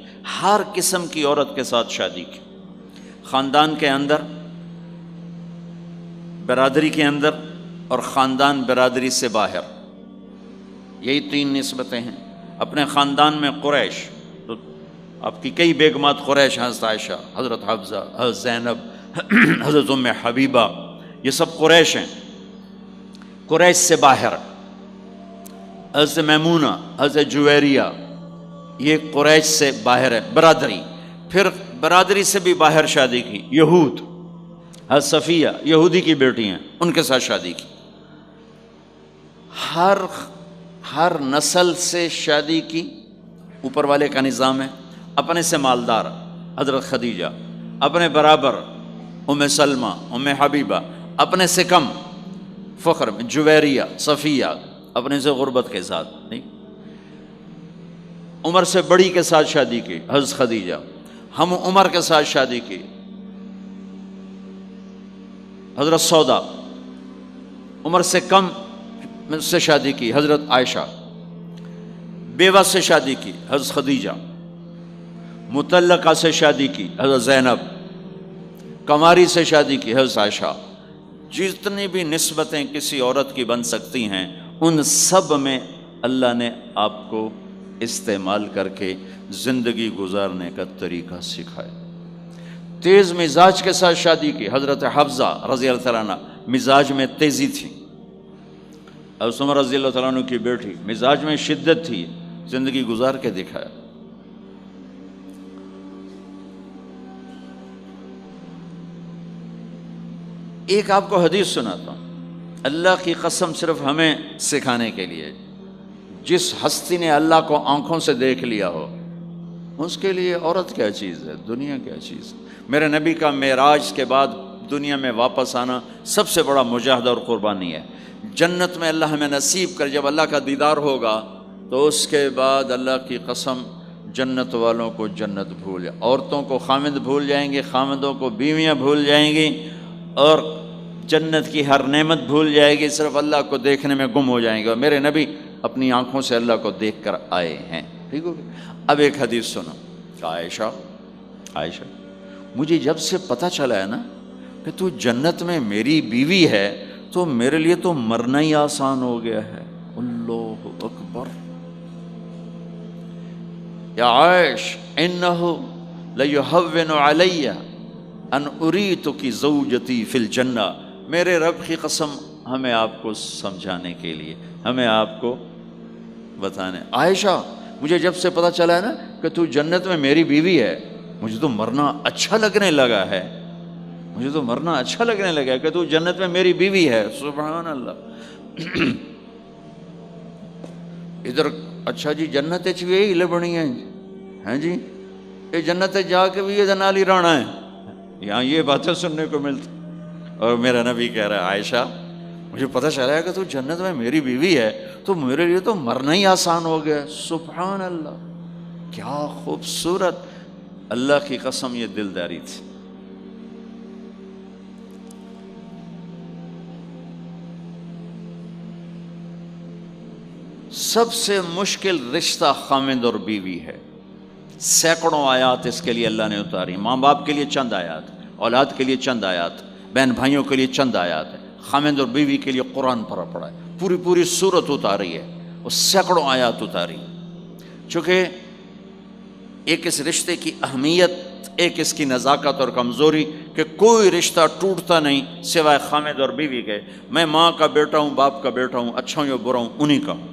ہر قسم کی عورت کے ساتھ شادی کی، خاندان کے اندر، برادری کے اندر، اور خاندان برادری سے باہر۔ یہی 3 نسبتیں ہیں۔ اپنے خاندان میں قریش، تو آپ کی کئی بیگمات قریش، حضرت عائشہ، حضرت حفصہ، حضرت زینب، حضرت ام حبیبہ، یہ سب قریش ہیں۔ قریش سے باہر حضرت میمونہ، حضرت جویریہ، یہ قریش سے باہر ہے، برادری۔ پھر برادری سے بھی باہر شادی کی، یہود، حضرت صفیہ یہودی کی بیٹی ہیں، ان کے ساتھ شادی کی۔ ہر نسل سے شادی کی، اوپر والے کا نظام ہے۔ اپنے سے مالدار حضرت خدیجہ، اپنے برابر ام سلمہ، ام حبیبہ، اپنے سے کم فخر میں جویریہ، صفیہ، اپنے سے غربت کے ساتھ نہیں۔ عمر سے بڑی کے ساتھ شادی کی، حضرت خدیجہ۔ ہم عمر کے ساتھ شادی کی، حضرت سودا۔ عمر سے کم سے شادی کی، حضرت عائشہ۔ بیوہ سے شادی کی، حضرت خدیجہ۔ مطلقہ سے شادی کی، حضرت زینب۔ کماری سے شادی کی، حضرت عائشہ۔ جتنی بھی نسبتیں کسی عورت کی بن سکتی ہیں، ان سب میں اللہ نے آپ کو استعمال کر کے زندگی گزارنے کا طریقہ سکھایا۔ تیز مزاج کے ساتھ شادی کی، حضرت حفصہ رضی اللہ تعالیٰ عنہ، مزاج میں تیزی تھی۔ حضرت عمر رضی اللہ تعالیٰ عنہ کی بیٹی، مزاج میں شدت تھی، زندگی گزار کے دکھایا۔ ایک آپ کو حدیث سناتا ہوں، اللہ کی قسم صرف ہمیں سکھانے کے لیے۔ جس ہستی نے اللہ کو آنکھوں سے دیکھ لیا ہو، اس کے لیے عورت کیا چیز ہے، دنیا کیا چیز ہے۔ میرے نبی کا معراج کے بعد دنیا میں واپس آنا سب سے بڑا مجاہدہ اور قربانی ہے۔ جنت میں اللہ ہمیں نصیب کر، جب اللہ کا دیدار ہوگا تو اس کے بعد اللہ کی قسم جنت والوں کو جنت بھول جائے، عورتوں کو خامد بھول جائیں گے، خامدوں کو بیویاں بھول جائیں گی، اور جنت کی ہر نعمت بھول جائے گی، صرف اللہ کو دیکھنے میں گم ہو جائیں گے۔ اور میرے نبی اپنی آنکھوں سے اللہ کو دیکھ کر آئے ہیں، ٹھیک ہو گیا۔ اب ایک حدیث سنو، عائشہ مجھے جب سے پتہ چلا ہے نا کہ تو جنت میں میری بیوی ہے، تو میرے لیے تو مرنا ہی آسان ہو گیا ہے۔ اللہ اکبر۔ یا عائش انہ لیہون علی ان اریتک زوجتی فی الجنہ، میرے رب کی قسم ہمیں آپ کو سمجھانے کے لیے، ہمیں آپ کو بتانے، عائشہ مجھے جب سے پتہ چلا ہے نا کہ تو جنت میں میری بیوی ہے، مجھے تو مرنا اچھا لگنے لگا ہے، مجھے تو مرنا اچھا لگنے لگا ہے کہ تو جنت میں میری بیوی ہے۔ سبحان اللہ۔ ادھر اچھا جی جنت بھی یہی لبنی ہے جی، یہ جنت جا کے بھی یہ نال ہی رہنا ہے، یہاں یہ باتیں سننے کو ملتی۔ اور میرا نبی کہہ رہا ہے عائشہ مجھے پتہ چلا ہے کہ تو جنت میں میری بیوی ہے، تو میرے لیے تو مرنا ہی آسان ہو گیا۔ سبحان اللہ، کیا خوبصورت، اللہ کی قسم یہ دلداری تھی۔ سب سے مشکل رشتہ خاوند اور بیوی ہے، سینکڑوں آیات اس کے لیے اللہ نے اتاری، ماں باپ کے لیے چند آیات، اولاد کے لیے چند آیات، بہن بھائیوں کے لیے چند آیات ہے، خاوند اور بیوی کے لیے قرآن پڑھا ہے، پوری سورت اتاری ہے، اور سینکڑوں آیات اتاری، چونکہ ایک اس رشتے کی اہمیت، ایک اس کی نزاکت اور کمزوری کہ کوئی رشتہ ٹوٹتا نہیں سوائے خاوند اور بیوی کے۔ میں ماں کا بیٹا ہوں، باپ کا بیٹا ہوں، اچھا ہوں یا برا ہوں، انہی کا ہوں،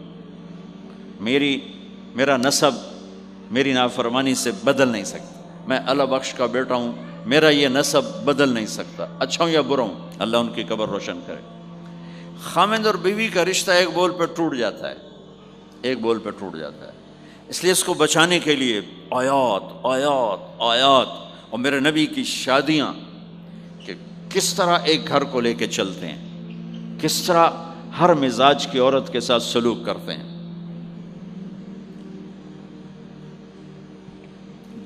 میرا نسب میری نافرمانی سے بدل نہیں سکتا، میں اللہ بخش کا بیٹا ہوں، میرا یہ نسب بدل نہیں سکتا، اچھا ہوں یا برا ہوں، اللہ ان کی قبر روشن کرے۔ خاوند اور بیوی کا رشتہ ایک بول پہ ٹوٹ جاتا ہے، ایک بول پہ ٹوٹ جاتا ہے، اس لیے اس کو بچانے کے لیے آیات آیات آیات، اور میرے نبی کی شادیاں کہ کس طرح ایک گھر کو لے کے چلتے ہیں، کس طرح ہر مزاج کی عورت کے ساتھ سلوک کرتے ہیں۔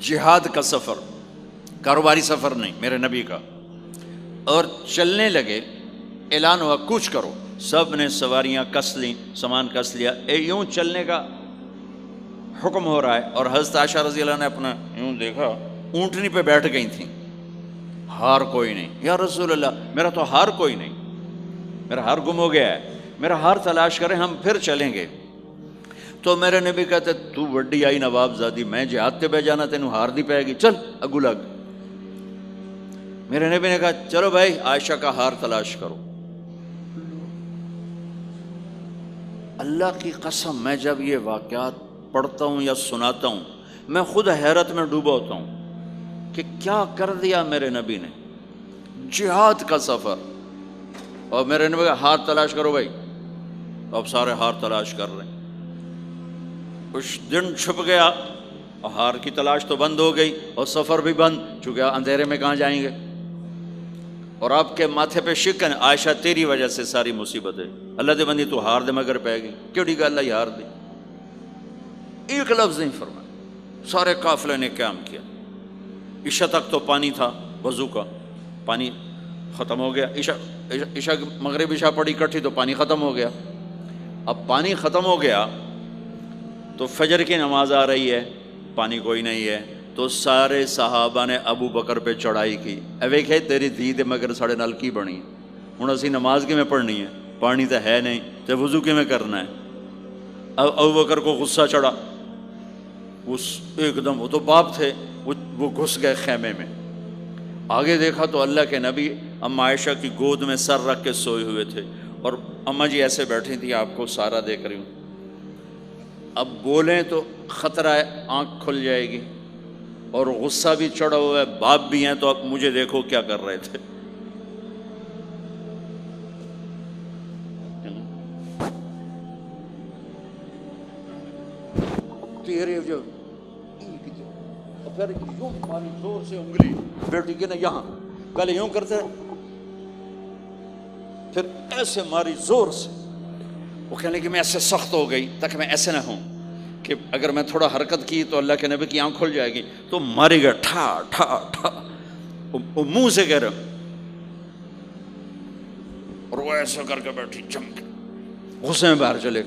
جہاد کا سفر، کاروباری سفر نہیں، میرے نبی کا، اور چلنے لگے، اعلان ہوا کوچ کرو، سب نے سواریاں کس لیں، سامان کس لیا، یوں چلنے کا حکم ہو رہا ہے، اور حضرت عائشہ رضی اللہ نے اپنا یوں دیکھا، اونٹنی پہ بیٹھ گئی تھیں، ہار کوئی نہیں، یا رسول اللہ میرا تو ہار کوئی نہیں، میرا ہار گم ہو گیا ہے، میرا ہار تلاش کریں ہم پھر چلیں گے۔ تو میرے نبی کہتے تو وڈی آئی نواب زادی، میں جہاد تے بہ جانا تینوں ہار دی پائے گی، چل اگو لگ۔ میرے نبی نے کہا چلو بھائی عائشہ کا ہار تلاش کرو۔ اللہ کی قسم میں جب یہ واقعات پڑھتا ہوں یا سناتا ہوں میں خود حیرت میں ڈوبا ہوتا ہوں کہ کیا کر دیا میرے نبی نے، جہاد کا سفر، اور میرے نبی کا ہار تلاش کرو بھائی، اب سارے ہار تلاش کر رہے ہیں۔ کچھ دن چھپ گیا اور ہار کی تلاش تو بند ہو گئی اور سفر بھی بند، چونکہ اندھیرے میں کہاں جائیں گے، اور آپ کے ماتھے پہ شکن، عائشہ تیری وجہ سے ساری مصیبت ہے، اللہ دے بندی تو ہار دے مگر پہ گئی، کیڑی گل اللہ ہار دی، ایک لفظ نہیں فرمایا، سارے قافلے نے قیام کیا۔ عشاء تک تو پانی تھا وضو کا، پانی ختم ہو گیا، عشاء مغرب عشاء پڑی کٹھی تو پانی ختم ہو گیا، اب پانی ختم ہو گیا تو فجر کی نماز آ رہی ہے، پانی کوئی نہیں ہے، تو سارے صحابہ نے ابو بکر پہ چڑھائی کی، ویکھے تیری دھی تے مگر ساڑے نال کی بنی، ہن اسی نماز کی میں پڑھنی ہے، پانی تو ہے نہیں تے وضو کی میں کرنا ہے۔ ابو بکر کو غصہ چڑھا، اس ایک دم، وہ تو باپ تھے، وہ گھس گئے خیمے میں، آگے دیکھا تو اللہ کے نبی اما عائشہ کی گود میں سر رکھ کے سوئے ہوئے تھے، اور اماں جی ایسے بیٹھی تھی، آپ کو سارا دیکھ رہی ہوں، اب بولیں تو خطرہ ہے آنکھ کھل جائے گی، اور غصہ بھی چڑھا ہوا ہے، باپ بھی ہیں، تو اب مجھے دیکھو کیا کر رہے تھے۔ تیرے جو پھر یوں ماری زور سے انگلی بیٹی کے نا یہاں، پہلے یوں کرتے پھر ایسے ماری زور سے، وہ کہنے کہ میں ایسے سخت ہو گئی تاکہ میں ایسے نہ ہوں کہ اگر میں تھوڑا حرکت کی تو اللہ کے نبی کی آنکھ کھل جائے گی، تو ماری گیا ٹھا ٹھا ٹھا، وہ منہ سے کہہ رہا، اور وہ ایسا کر کے بیٹھی چمک، غصے میں باہر چلے۔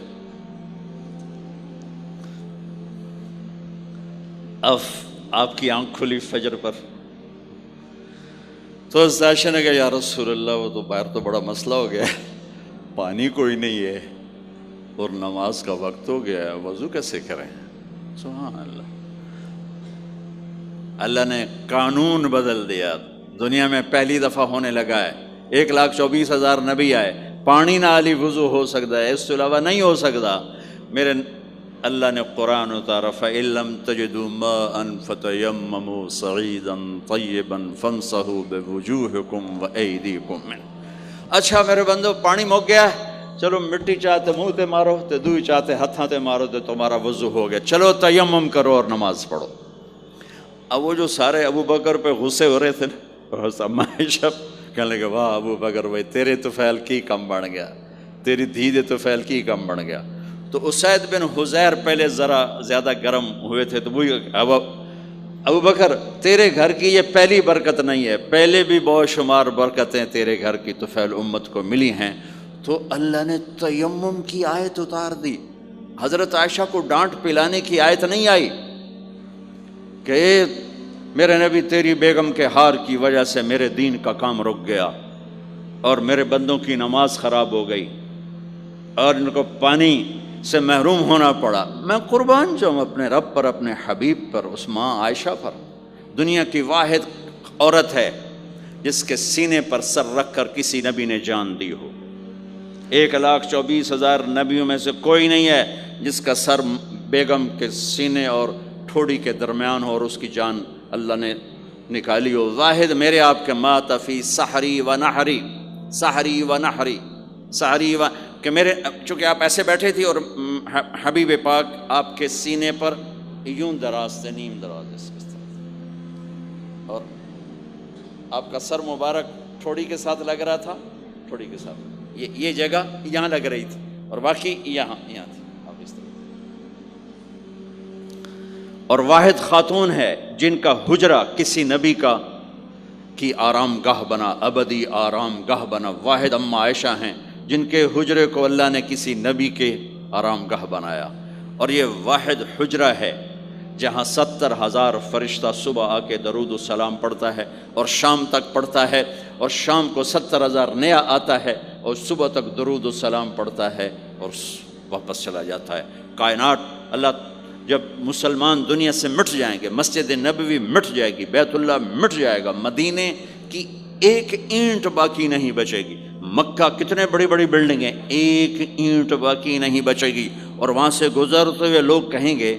اب آپ کی آنکھ کھلی فجر پر، تو عائشہ نے کہا یا رسول اللہ وہ تو باہر تو بڑا مسئلہ ہو گیا ہے، پانی کوئی نہیں ہے اور نماز کا وقت ہو گیا ہے، وضو کیسے کریں؟ سبحان اللہ، اللہ نے قانون بدل دیا، دنیا میں پہلی دفعہ ہونے لگا ہے۔ 1,24,000 نبی آئے، پانی نہ علی وضو ہو سکتا ہے، اس کے علاوہ نہیں ہو سکتا۔ میرے اللہ نے قرآن اتارا فَإِن لَّمْ تَجِدُوا مَاءً فَتَيَمَّمُوا صَعِيدًا طَيِّبًا فَامْسَحُوا بِوُجُوهِكُمْ وَأَيْدِيكُمْ مِنْهُ۔ اچھا میرے بندو، پانی مک گیا ہے، چلو مٹی چاہتے منہ تے مارو تے دوئی چاہتے ہتھاں تے مارو تے تمہارا وضو ہو گیا، چلو تیمم کرو اور نماز پڑھو۔ اب وہ جو سارے ابو بکر پہ غصے ہو رہے تھے نا، اما عائشہ کہنے لگے واہ ابو بکر بھائی تیرے تو فعل کی کم بن گیا، تیری دھی دے تو فعل کی کم بن گیا۔ تو اسید بن حذیر پہلے ذرا زیادہ گرم ہوئے تھے، تو وہی ابو بکر تیرے گھر کی یہ پہلی برکت نہیں ہے، پہلے بھی بہت شمار برکتیں تیرے گھر کی تو فعل امت کو ملی ہیں۔ تو اللہ نے تیمم کی آیت اتار دی، حضرت عائشہ کو ڈانٹ پلانے کی آیت نہیں آئی کہ میرے نبی تیری بیگم کے ہار کی وجہ سے میرے دین کا کام رک گیا اور میرے بندوں کی نماز خراب ہو گئی اور ان کو پانی سے محروم ہونا پڑا۔ میں قربان جاؤں اپنے رب پر، اپنے حبیب پر، اس ماں عائشہ پر، دنیا کی واحد عورت ہے جس کے سینے پر سر رکھ کر کسی نبی نے جان دی ہو۔ 1,24,000 نبیوں میں سے کوئی نہیں ہے جس کا سر بیگم کے سینے اور ٹھوڑی کے درمیان ہو اور اس کی جان اللہ نے نکالی ہو۔ واحد میرے آپ کے مات فی سحری و نحری، سحری و نحری، سحری و، کہ میرے چونکہ آپ ایسے بیٹھے تھی اور حبیب پاک آپ کے سینے پر یوں دراز تھے، نیم دراز اس طرح، اور آپ کا سر مبارک ٹھوڑی کے ساتھ لگ رہا تھا، ٹھوڑی کے ساتھ یہ جگہ یہاں لگ رہی تھی اور باقی یہاں تھی، آپ اس طرح۔ اور واحد خاتون ہے جن کا حجرہ کسی نبی کی آرام گاہ بنا، ابدی آرام گاہ بنا۔ واحد اما عائشہ ہیں جن کے حجرے کو اللہ نے کسی نبی کے آرام گاہ بنایا، اور یہ واحد حجرہ ہے جہاں 70,000 فرشتہ صبح آ کے درود و سلام پڑھتا ہے اور شام تک پڑھتا ہے، اور شام کو 70,000 نیا آتا ہے اور صبح تک درود و سلام پڑھتا ہے اور واپس چلا جاتا ہے۔ کائنات، اللہ جب مسلمان دنیا سے مٹ جائیں گے، مسجد نبوی مٹ جائے گی، بیت اللہ مٹ جائے گا، مدینے کی ایک اینٹ باقی نہیں بچے گی، مکہ کتنے بڑی بڑی بلڈنگیں، ایک اینٹ باقی نہیں بچے گی، اور وہاں سے گزرتے ہوئے لوگ کہیں گے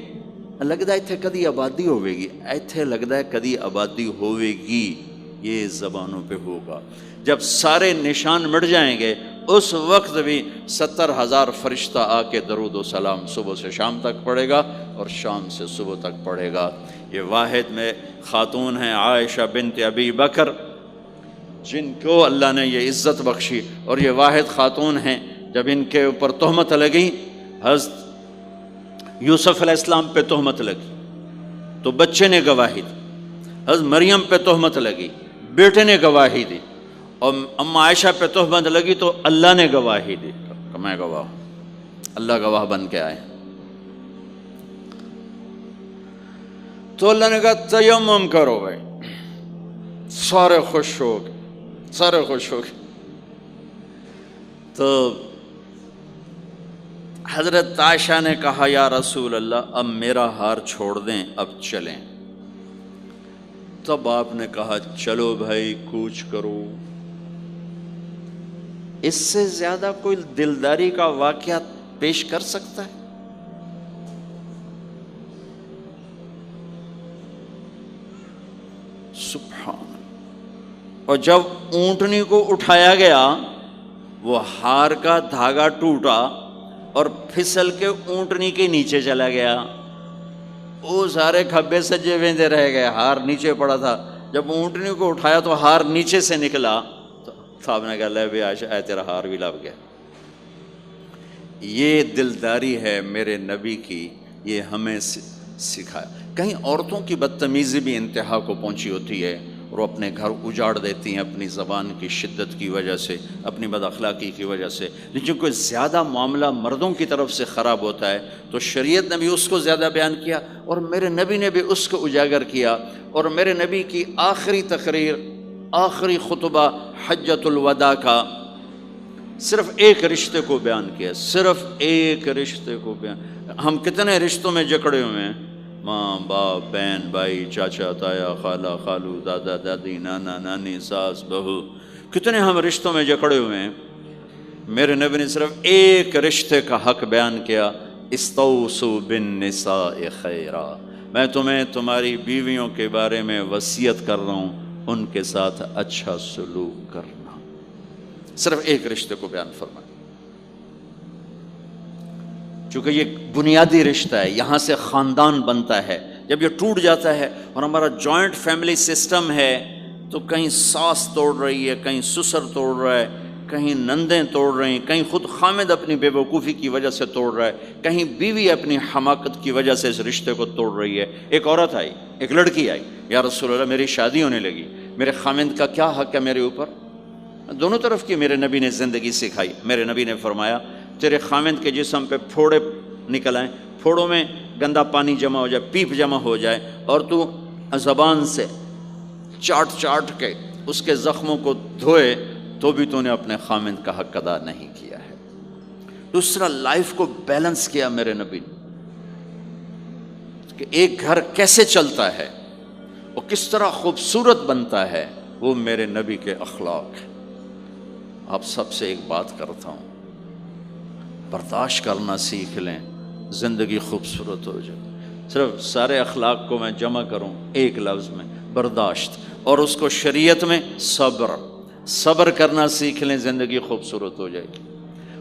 لگتا ہے اتنے کدی آبادی ہوئے گی، ایتھے لگتا ہے کدی آبادی ہوئے گی۔ یہ زبانوں پہ ہوگا جب سارے نشان مٹ جائیں گے، اس وقت بھی 70,000 فرشتہ آ کے درود و سلام صبح سے شام تک پڑھے گا اور شام سے صبح تک پڑھے گا۔ یہ واحد میں خاتون ہیں عائشہ بنت ابی بکر جن کو اللہ نے یہ عزت بخشی، اور یہ واحد خاتون ہیں جب ان کے اوپر تہمت لگی، حضرت یوسف علیہ السلام پہ تہمت لگی تو بچے نے گواہی دی، حضرت مریم پہ تہمت لگی بیٹے نے گواہی دی، اور اما عائشہ پہ تہمت لگی تو اللہ نے گواہی دی کہ میں گواہ ہوں، اللہ گواہ بن کے آئے۔ تو اللہ نے کہا تیمم کرو بھائی، سارے خوش ہو گئے، سارے خوش ہو گئے۔ تو حضرت عائشہ نے کہا یا رسول اللہ اب میرا ہار چھوڑ دیں، اب چلیں۔ تب آپ نے کہا چلو بھائی کوچ کرو۔ اس سے زیادہ کوئی دلداری کا واقعہ پیش کر سکتا ہے؟ سبحان۔ اور جب اونٹنی کو اٹھایا گیا، وہ ہار کا دھاگا ٹوٹا اور پھسل کے اونٹنی کے نیچے چلا گیا، وہ سارے کھبے سجے ویندے رہ گئے، ہار نیچے پڑا تھا۔ جب اونٹنی کو اٹھایا تو ہار نیچے سے نکلا، تو صاحب نے کہا لے بھی عائشہ اے تیرا ہار بھی لب گیا۔ یہ دلداری ہے میرے نبی کی، یہ ہمیں سکھایا۔ کہیں عورتوں کی بدتمیزی بھی انتہا کو پہنچی ہوتی ہے اور وہ اپنے گھر اجاڑ دیتی ہیں اپنی زبان کی شدت کی وجہ سے، اپنی بد اخلاقی کی وجہ سے۔ لیکن کوئی زیادہ معاملہ مردوں کی طرف سے خراب ہوتا ہے تو شریعت نے بھی اس کو زیادہ بیان کیا اور میرے نبی نے بھی اس کو اجاگر کیا۔ اور میرے نبی کی آخری تقریر، آخری خطبہ حجۃ الوداع کا، صرف ایک رشتے کو بیان کیا، صرف ایک رشتے کو بیان۔ ہم کتنے رشتوں میں جکڑے ہوئے ہیں، ماں باپ، بہن بھائی، چاچا تایا، خالہ خالو، دادا دادی، نانا نانی، ساس بہو، کتنے ہم رشتوں میں جکڑے ہوئے ہیں۔ میرے نبی نے صرف ایک رشتے کا حق بیان کیا، استوصوا بالنساء خیرا، میں تمہیں تمہاری بیویوں کے بارے میں وصیت کر رہا ہوں، ان کے ساتھ اچھا سلوک کرنا۔ صرف ایک رشتے کو بیان فرمایا، چونکہ یہ بنیادی رشتہ ہے، یہاں سے خاندان بنتا ہے۔ جب یہ ٹوٹ جاتا ہے اور ہمارا جوائنٹ فیملی سسٹم ہے تو کہیں ساس توڑ رہی ہے، کہیں سسر توڑ رہا ہے، کہیں نندیں توڑ رہی ہیں، کہیں خود خامد اپنی بے وقوفی کی وجہ سے توڑ رہا ہے، کہیں بیوی اپنی حماقت کی وجہ سے اس رشتے کو توڑ رہی ہے۔ ایک عورت آئی، ایک لڑکی آئی، یا رسول اللہ میری شادی ہونے لگی، میرے خامد کا کیا حق ہے میرے اوپر؟ دونوں طرف کی میرے نبی نے زندگی سکھائی۔ میرے نبی نے فرمایا تیرے خامد کے جسم پہ پھوڑے نکل آئیں، پھوڑوں میں گندا پانی جمع ہو جائے، پیپ جمع ہو جائے، اور تو زبان سے چاٹ چاٹ کے اس کے زخموں کو دھوئے، تو بھی تو نے اپنے خامد کا حق ادا نہیں کیا ہے۔ دوسرا، لائف کو بیلنس کیا میرے نبی نے کہ ایک گھر کیسے چلتا ہے اور کس طرح خوبصورت بنتا ہے، وہ میرے نبی کے اخلاق ہیں۔ آپ سب سے ایک بات کرتا ہوں، برداشت کرنا سیکھ لیں، زندگی خوبصورت ہو جائے۔ صرف سارے اخلاق کو میں جمع کروں ایک لفظ میں، برداشت، اور اس کو شریعت میں صبر۔ صبر کرنا سیکھ لیں، زندگی خوبصورت ہو جائے گی۔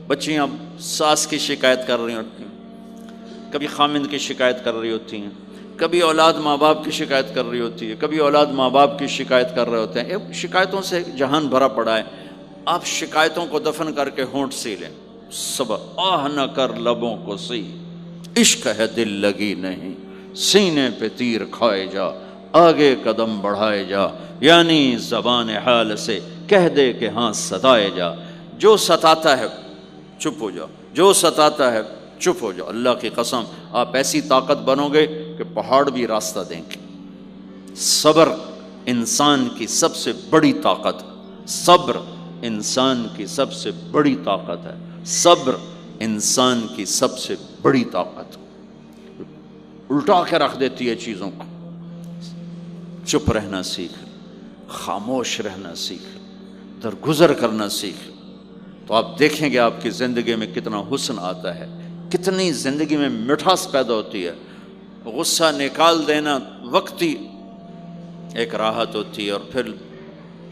بچیاں ساس کی شکایت کر رہی ہوتی ہیں، کبھی خامند کی شکایت کر رہی ہوتی ہیں، کبھی اولاد ماں باپ کی شکایت کر رہی ہوتی ہے، کبھی اولاد ماں باپ کی شکایت کر رہے ہوتے ہیں۔ شکایتوں سے جہان بھرا پڑا ہے۔ آپ شکایتوں کو دفن کر کے ہونٹ سی لیں، صبر، آہ نہ کر لبوں کو سی، عشق ہے دل لگی نہیں، سینے پہ تیر کھائے جا، آگے قدم بڑھائے جا، یعنی زبان حال سے کہہ دے کہ ہاں ستائے جا۔ جو ستاتا ہے چپ ہو جاؤ، جو ستاتا ہے چپ ہو جاؤ۔ اللہ کی قسم آپ ایسی طاقت بنو گے کہ پہاڑ بھی راستہ دیں گے۔ صبر انسان کی سب سے بڑی طاقت، صبر انسان کی سب سے بڑی طاقت ہے، صبر انسان کی سب سے بڑی طاقت، الٹا کے رکھ دیتی ہے چیزوں کو۔ چپ رہنا سیکھ، خاموش رہنا سیکھ، درگزر کرنا سیکھ، تو آپ دیکھیں گے آپ کی زندگی میں کتنا حسن آتا ہے، کتنی زندگی میں مٹھاس پیدا ہوتی ہے۔ غصہ نکال دینا وقتی ایک راحت ہوتی ہے، اور پھر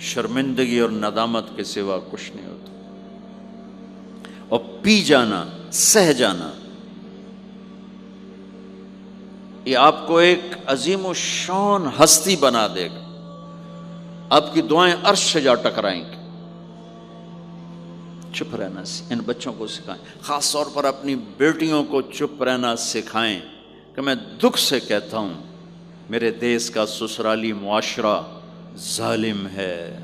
شرمندگی اور ندامت کے سوا کچھ نہیں ہوتا۔ اور پی جانا، سہ جانا، یہ آپ کو ایک عظیم و شان ہستی بنا دے گا۔ آپ کی دعائیں عرش سے جا ٹکرائیں گی۔ چپ رہنا ان بچوں کو سکھائیں، خاص طور پر اپنی بیٹیوں کو چپ رہنا سکھائیں کہ میں دکھ سے کہتا ہوں میرے دیس کا سسرالی معاشرہ ظالم ہے،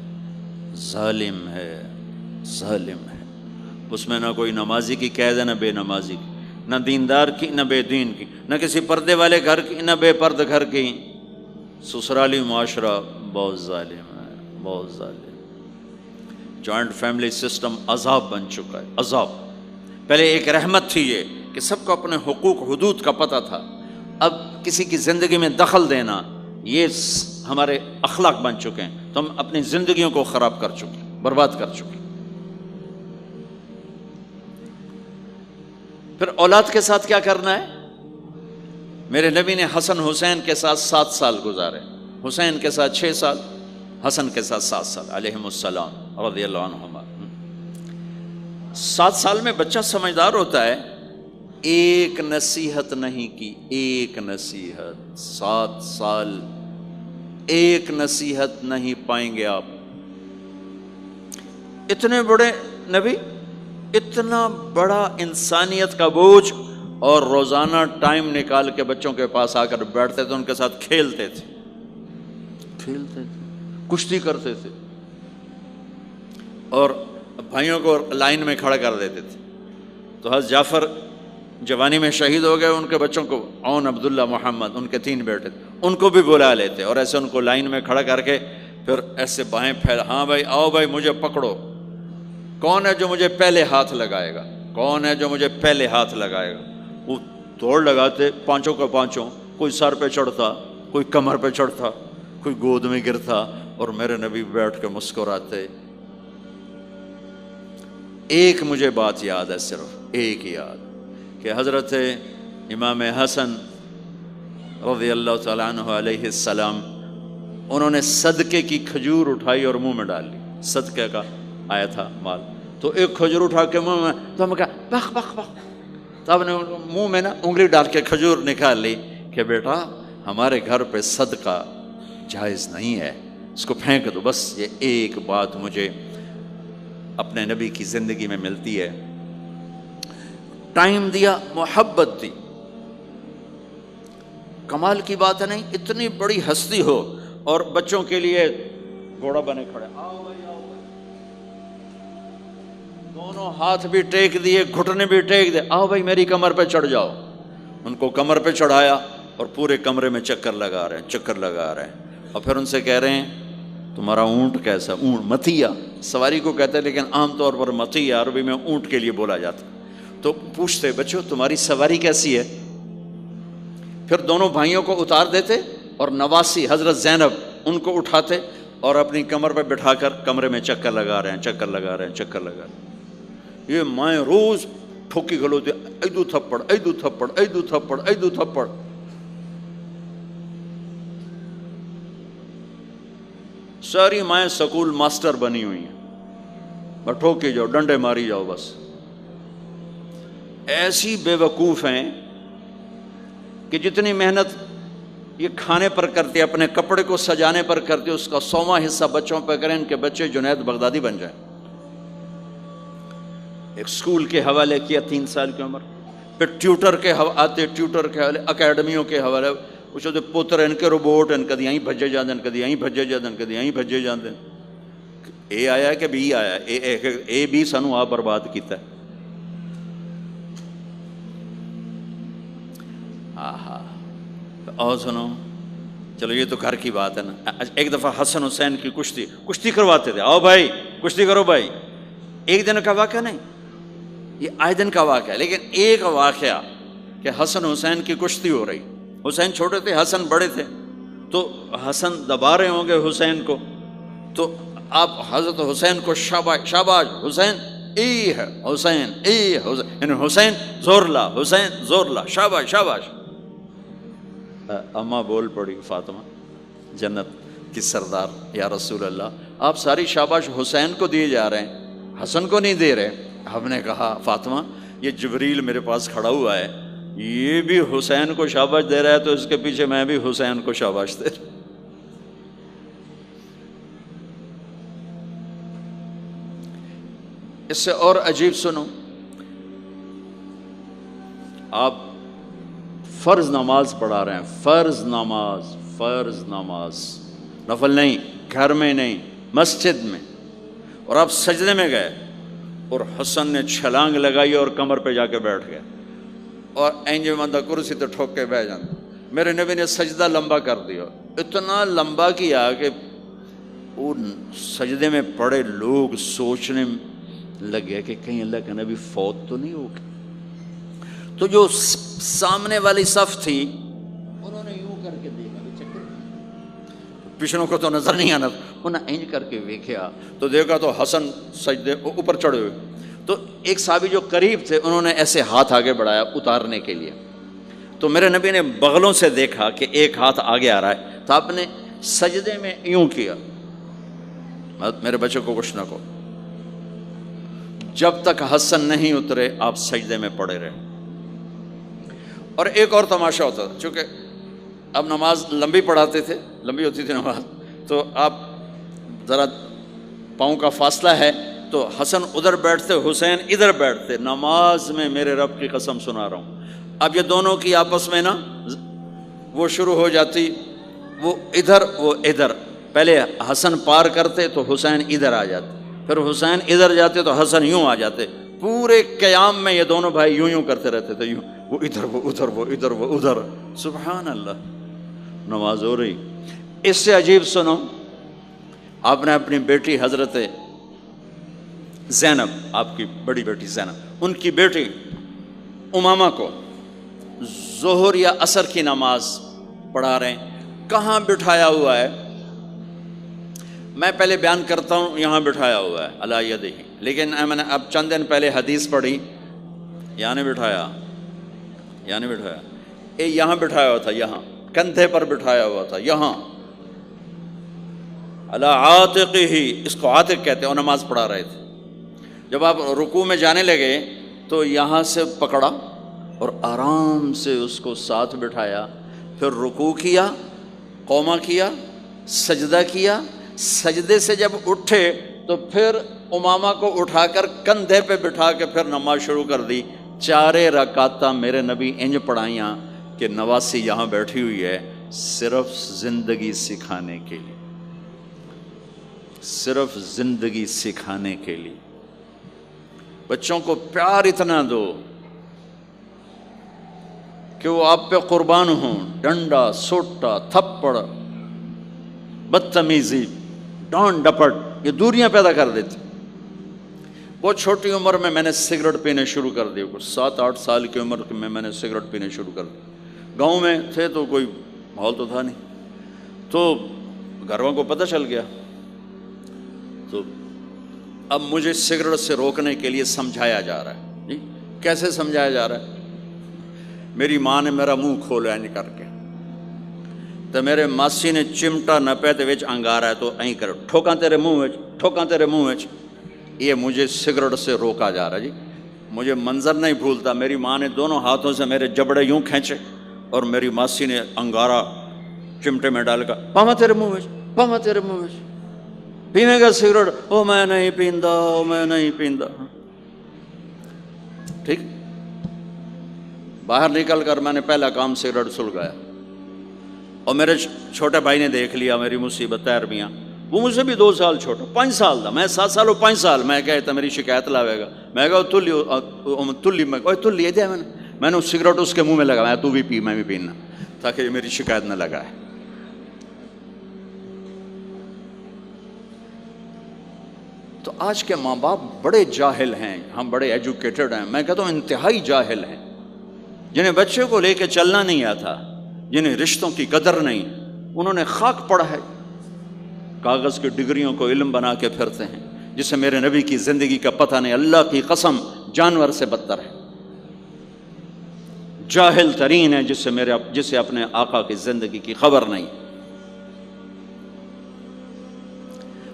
ظالم ہے، ظالم ہے۔ اس میں نہ کوئی نمازی کی قید ہے، نہ بے نمازی کی، نہ دیندار کی، نہ بے دین کی، نہ کسی پردے والے گھر کی، نہ بے پرد گھر کی۔ سسرالی معاشرہ بہت ظالم ہے، بہت ظالم۔ جوائنٹ فیملی سسٹم عذاب بن چکا ہے، عذاب۔ پہلے ایک رحمت تھی یہ کہ سب کو اپنے حقوق حدود کا پتہ تھا، اب کسی کی زندگی میں دخل دینا یہ ہمارے اخلاق بن چکے ہیں، تو ہم اپنی زندگیوں کو خراب کر چکے ہیں، برباد کر چکے ہیں۔ پھر اولاد کے ساتھ کیا کرنا ہے؟ میرے نبی نے حسن حسین کے ساتھ 7 سال گزارے، حسین کے ساتھ 6 سال، حسن کے ساتھ 7 سال علیہم السلام رضی اللہ عنہما۔ 7 سال میں بچہ سمجھدار ہوتا ہے۔ ایک نصیحت نہیں کی، ایک نصیحت، 7 سال ایک نصیحت نہیں پائیں گے آپ۔ اتنے بڑے نبی، اتنا بڑا انسانیت کا بوجھ، اور روزانہ ٹائم نکال کے بچوں کے پاس آ کر بیٹھتے تھے، ان کے ساتھ کھیلتے تھے، کشتی کرتے تھے، اور بھائیوں کو لائن میں کھڑا کر دیتے تھے۔ تو حضرت جعفر جوانی میں شہید ہو گئے، ان کے بچوں کو، عون، عبداللہ، محمد، ان کے 3 بیٹے تھے، ان کو بھی بلا لیتے اور ایسے ان کو لائن میں کھڑا کر کے پھر ایسے بائیں پھیلا، ہاں بھائی آؤ بھائی مجھے پکڑو، کون ہے جو مجھے پہلے ہاتھ لگائے گا؟ کون ہے جو مجھے پہلے ہاتھ لگائے گا؟ وہ دوڑ لگاتے پانچوں کا پانچوں، کوئی سر پہ چڑھتا، کوئی کمر پہ چڑھتا، کوئی گود میں گرتا، اور میرے نبی بیٹھ کے مسکراتے۔ ایک مجھے بات یاد ہے، صرف ایک یاد، کہ حضرت امام حسن رضی اللہ تعالیٰ عنہ علیہ السلام، انہوں نے صدقے کی کھجور اٹھائی اور منہ میں ڈال لی، صدقے کا آیا تھا مال، تو ایک کھجور اٹھا کے منہ میں، تو ہم کہا بخ بخ بخ، تو آپ نے منہ میں نا انگلی ڈال کے کھجور نکال لی کہ بیٹا ہمارے گھر پہ صدقہ جائز نہیں ہے، اس کو پھینک دو۔ بس یہ ایک بات مجھے اپنے نبی کی زندگی میں ملتی ہے۔ ٹائم دیا، محبت دی، کمال کی بات ہے نہیں، اتنی بڑی ہستی ہو اور بچوں کے لیے گھوڑا بنے کھڑے، آؤ بھائی آؤ بھائی، دونوں ہاتھ بھی ٹیک دیے، گھٹنے بھی ٹیک دے، آؤ بھائی میری کمر پہ چڑھ جاؤ۔ ان کو کمر پہ چڑھایا اور پورے کمرے میں چکر لگا رہے ہیں، چکر لگا رہے ہیں، اور پھر ان سے کہہ رہے ہیں تمہارا اونٹ کیسا؟ اونٹ متیا سواری کو کہتے ہیں، لیکن عام طور پر متیا عربی میں اونٹ کے لیے بولا جاتا۔ تو پوچھتے بچوں تمہاری سواری کیسی ہے؟ پھر دونوں بھائیوں کو اتار دیتے اور نواسی حضرت زینب ان کو اٹھاتے اور اپنی کمر پہ بٹھا کر کمرے میں چکر لگا رہے ہیں، چکر لگا رہے ہیں، چکر لگا رہے ہیں۔ یہ مائیں روز ٹھوکی کھلوتے، ایدو تھپڑ ایدو تھپڑ ایدو تھپڑ ایدو تھپڑ۔ ساری مائیں سکول ماسٹر بنی ہوئی ہیں، بس ٹھوکی جاؤ، ڈنڈے ماری جاؤ، بس ایسی بے وقوف ہیں کہ جتنی محنت یہ کھانے پر کرتے، اپنے کپڑے کو سجانے پر کرتے، اس کا 100واں حصہ بچوں پہ کریں، ان کے بچے جنید بغدادی بن جائیں۔ ایک سکول کے حوالے کیا 3 سال کی عمر، پھر ٹیوٹر کے آتے، ٹیوٹر کے حوالے، اکیڈمیوں کے حوالے، پوچھو تو پوتر ان کے روبوٹ ان کدی یہیں بھجے جاندے، ان کدی یہیں بھجے جاندے، ان کدی یہیں بھجے جاندے۔ اے آیا کہ بی آیا؟ اے بی سانو آپ برباد کیتا ہے۔ آہا، اور سنو، چلو یہ تو گھر کی بات ہے نا۔ ایک دفعہ حسن حسین کی کشتی کرواتے تھے، آؤ بھائی کشتی کرو بھائی۔ ایک دن کا واقعہ نہیں، یہ آئے دن کا واقعہ ہے، لیکن ایک واقعہ کہ حسن حسین کی کشتی ہو رہی، حسین چھوٹے تھے، حسن بڑے تھے، تو حسن دبا رہے ہوں گے حسین کو، تو آپ حضرت حسین کو شاباش شاباش حسین، ای ہے حسین، ای حسین، یعنی حسین زور لا، حسین زور لا، شاباش شاباش۔ اماں بول پڑی، فاطمہ جنت کی سردار، یا رسول اللہ آپ ساری شاباش حسین کو دیے جا رہے ہیں، حسن کو نہیں دے رہے۔ ہم نے کہا فاطمہ یہ جبریل میرے پاس کھڑا ہوا ہے، یہ بھی حسین کو شاباش دے رہا ہے، تو اس کے پیچھے میں بھی حسین کو شاباش دے رہا ہوں۔ اس سے اور عجیب سنو، آپ فرض نماز پڑھا رہے ہیں، فرض نماز، نفل نہیں، گھر میں نہیں، مسجد میں، اور آپ سجدے میں گئے اور حسن نے چھلانگ لگائی اور کمر پہ جا کے بیٹھ گئے، اور اینج مندہ کرسی تو ٹھوک کے بیٹھ جانا۔ میرے نبی نے سجدہ لمبا کر دیا، اتنا لمبا کیا کہ ان سجدے میں پڑے لوگ سوچنے لگے کہ کہیں اللہ کے نبی فوت تو نہیں ہو گئے۔ تو جو سامنے والی صف تھی انہوں نے یوں کر کے دیکھا، پچھلوں کو تو نظر نہیں آنا، انہوں نے انج کر کے دیکھا تو دیکھا تو حسن سجدے اوپر چڑھے ہوئے، تو ایک صحابی جو قریب تھے انہوں نے ایسے ہاتھ آگے بڑھایا اتارنے کے لیے، تو میرے نبی نے بغلوں سے دیکھا کہ ایک ہاتھ آگے آ رہا ہے، تو آپ نے سجدے میں یوں کیا، میرے بچے کو کچھ نہ کہو، جب تک حسن نہیں اترے آپ سجدے میں پڑے رہے۔ اور ایک اور تماشا ہوتا تھا، چونکہ اب نماز لمبی پڑھاتے تھے، لمبی ہوتی تھی نماز، تو آپ ذرا پاؤں کا فاصلہ ہے تو حسن ادھر بیٹھتے، حسین ادھر بیٹھتے، نماز میں میرے رب کی قسم سنا رہا ہوں۔ اب یہ دونوں کی آپس میں نا وہ شروع ہو جاتی، وہ ادھر وہ ادھر، پہلے حسن پار کرتے تو حسین ادھر آ جاتے، پھر حسین ادھر جاتے تو حسن یوں آ جاتے، پورے قیام میں یہ دونوں بھائی یوں یوں کرتے رہتے تھے، یوں، وہ ادھر وہ ادھر، وہ ادھر وہ ادھر، سبحان اللہ، نماز ہو رہی۔ اس سے عجیب سنو، آپ نے اپنی بیٹی حضرت زینب آپ کی بڑی بیٹی زینب، ان کی بیٹی امامہ کو ظہر یا عصر کی نماز پڑھا رہے ہیں، کہاں بٹھایا ہوا ہے؟ میں پہلے بیان کرتا ہوں یہاں بٹھایا ہوا ہے علی یدہ، لیکن میں نے اب چند دن پہلے حدیث پڑھی، یہاں نہیں بٹھایا، یہاں نہیں بٹھایا، یہاں بٹھایا ہوا تھا، یہاں کندھے پر بٹھایا ہوا تھا، یہاں علی عاتقہ، اس کو عاتق کہتے ہیں، اور نماز پڑھا رہے تھے۔ جب آپ رکوع میں جانے لگے تو یہاں سے پکڑا اور آرام سے اس کو ساتھ بٹھایا، پھر رکوع کیا، قومہ کیا، سجدہ کیا، سجدے سے جب اٹھے تو پھر امامہ کو اٹھا کر کندھے پہ بٹھا کے پھر نماز شروع کر دی۔ 4 رکعتاں میرے نبی انج پڑھائیاں کہ نواسی یہاں بیٹھی ہوئی ہے صرف زندگی سکھانے کے لیے، صرف زندگی سکھانے کے لیے۔ بچوں کو پیار اتنا دو کہ وہ آپ پہ قربان ہوں، ڈنڈا، سوٹا، تھپڑ، بدتمیزی، ڈانٹ ڈپٹ، یہ دوریاں پیدا کر دیتی۔ بہت چھوٹی عمر میں نے سگریٹ پینے شروع کر دی، کچھ 7-8 سال کی عمر میں نے سگریٹ پینے شروع کر دی۔ گاؤں میں تھے تو کوئی ماحول تو تھا نہیں، تو گھر والوں کو پتہ چل گیا، تو اب مجھے سگریٹ سے روکنے کے لیے سمجھایا جا رہا ہے۔ جی کیسے سمجھایا جا رہا ہے؟ میری ماں نے میرا منہ کھولا نہیں کر کے، تو میرے ماسی نے چمٹا نپے تے وچ انگارا ہے تو این کر ٹھوکاں تیرے منہ وچ، ٹھوکاں تیرے منہ وچ۔ یہ مجھے سگریٹ سے روکا جا رہا۔ جی مجھے منظر نہیں بھولتا، میری ماں نے دونوں ہاتھوں سے میرے جبڑے یوں کھینچے اور میری ماسی نے انگارا چمٹے میں ڈال کر پاما تیرے منہ وچ، پاما تیرے منہ وچ، پینے گا سگریٹ؟ او میں نہیں پیندا، او میں نہیں پیندا۔ ٹھیک، باہر نکل کر میں نے پہلا کام سگریٹ سلگایا، اور میرے چھوٹے بھائی نے دیکھ لیا میری مصیبت تیرمیاں، وہ مجھ سے بھی 2 سال چھوٹا، 5 سال تھا، میں 7 سال اور 5 سال، میں کہتا میری شکایت لاوے گا، میں کہا تلی تلی دیا میں نے سگریٹ اس کے منہ میں لگا، تو بھی پی میں بھی پینا، تاکہ میری شکایت نہ لگائے۔ تو آج کے ماں باپ بڑے جاہل ہیں، ہم بڑے ایجوکیٹڈ ہیں، میں کہتا ہوں انتہائی جاہل ہیں، جنہیں بچے کو لے کے چلنا نہیں آتا، جنہیں رشتوں کی قدر نہیں، انہوں نے خاک پڑا ہے، کاغذ کی ڈگریوں کو علم بنا کے پھرتے ہیں، جسے میرے نبی کی زندگی کا پتہ نہیں، اللہ کی قسم جانور سے بدتر ہے، جاہل ترین ہے جسے اپنے آقا کی زندگی کی خبر نہیں۔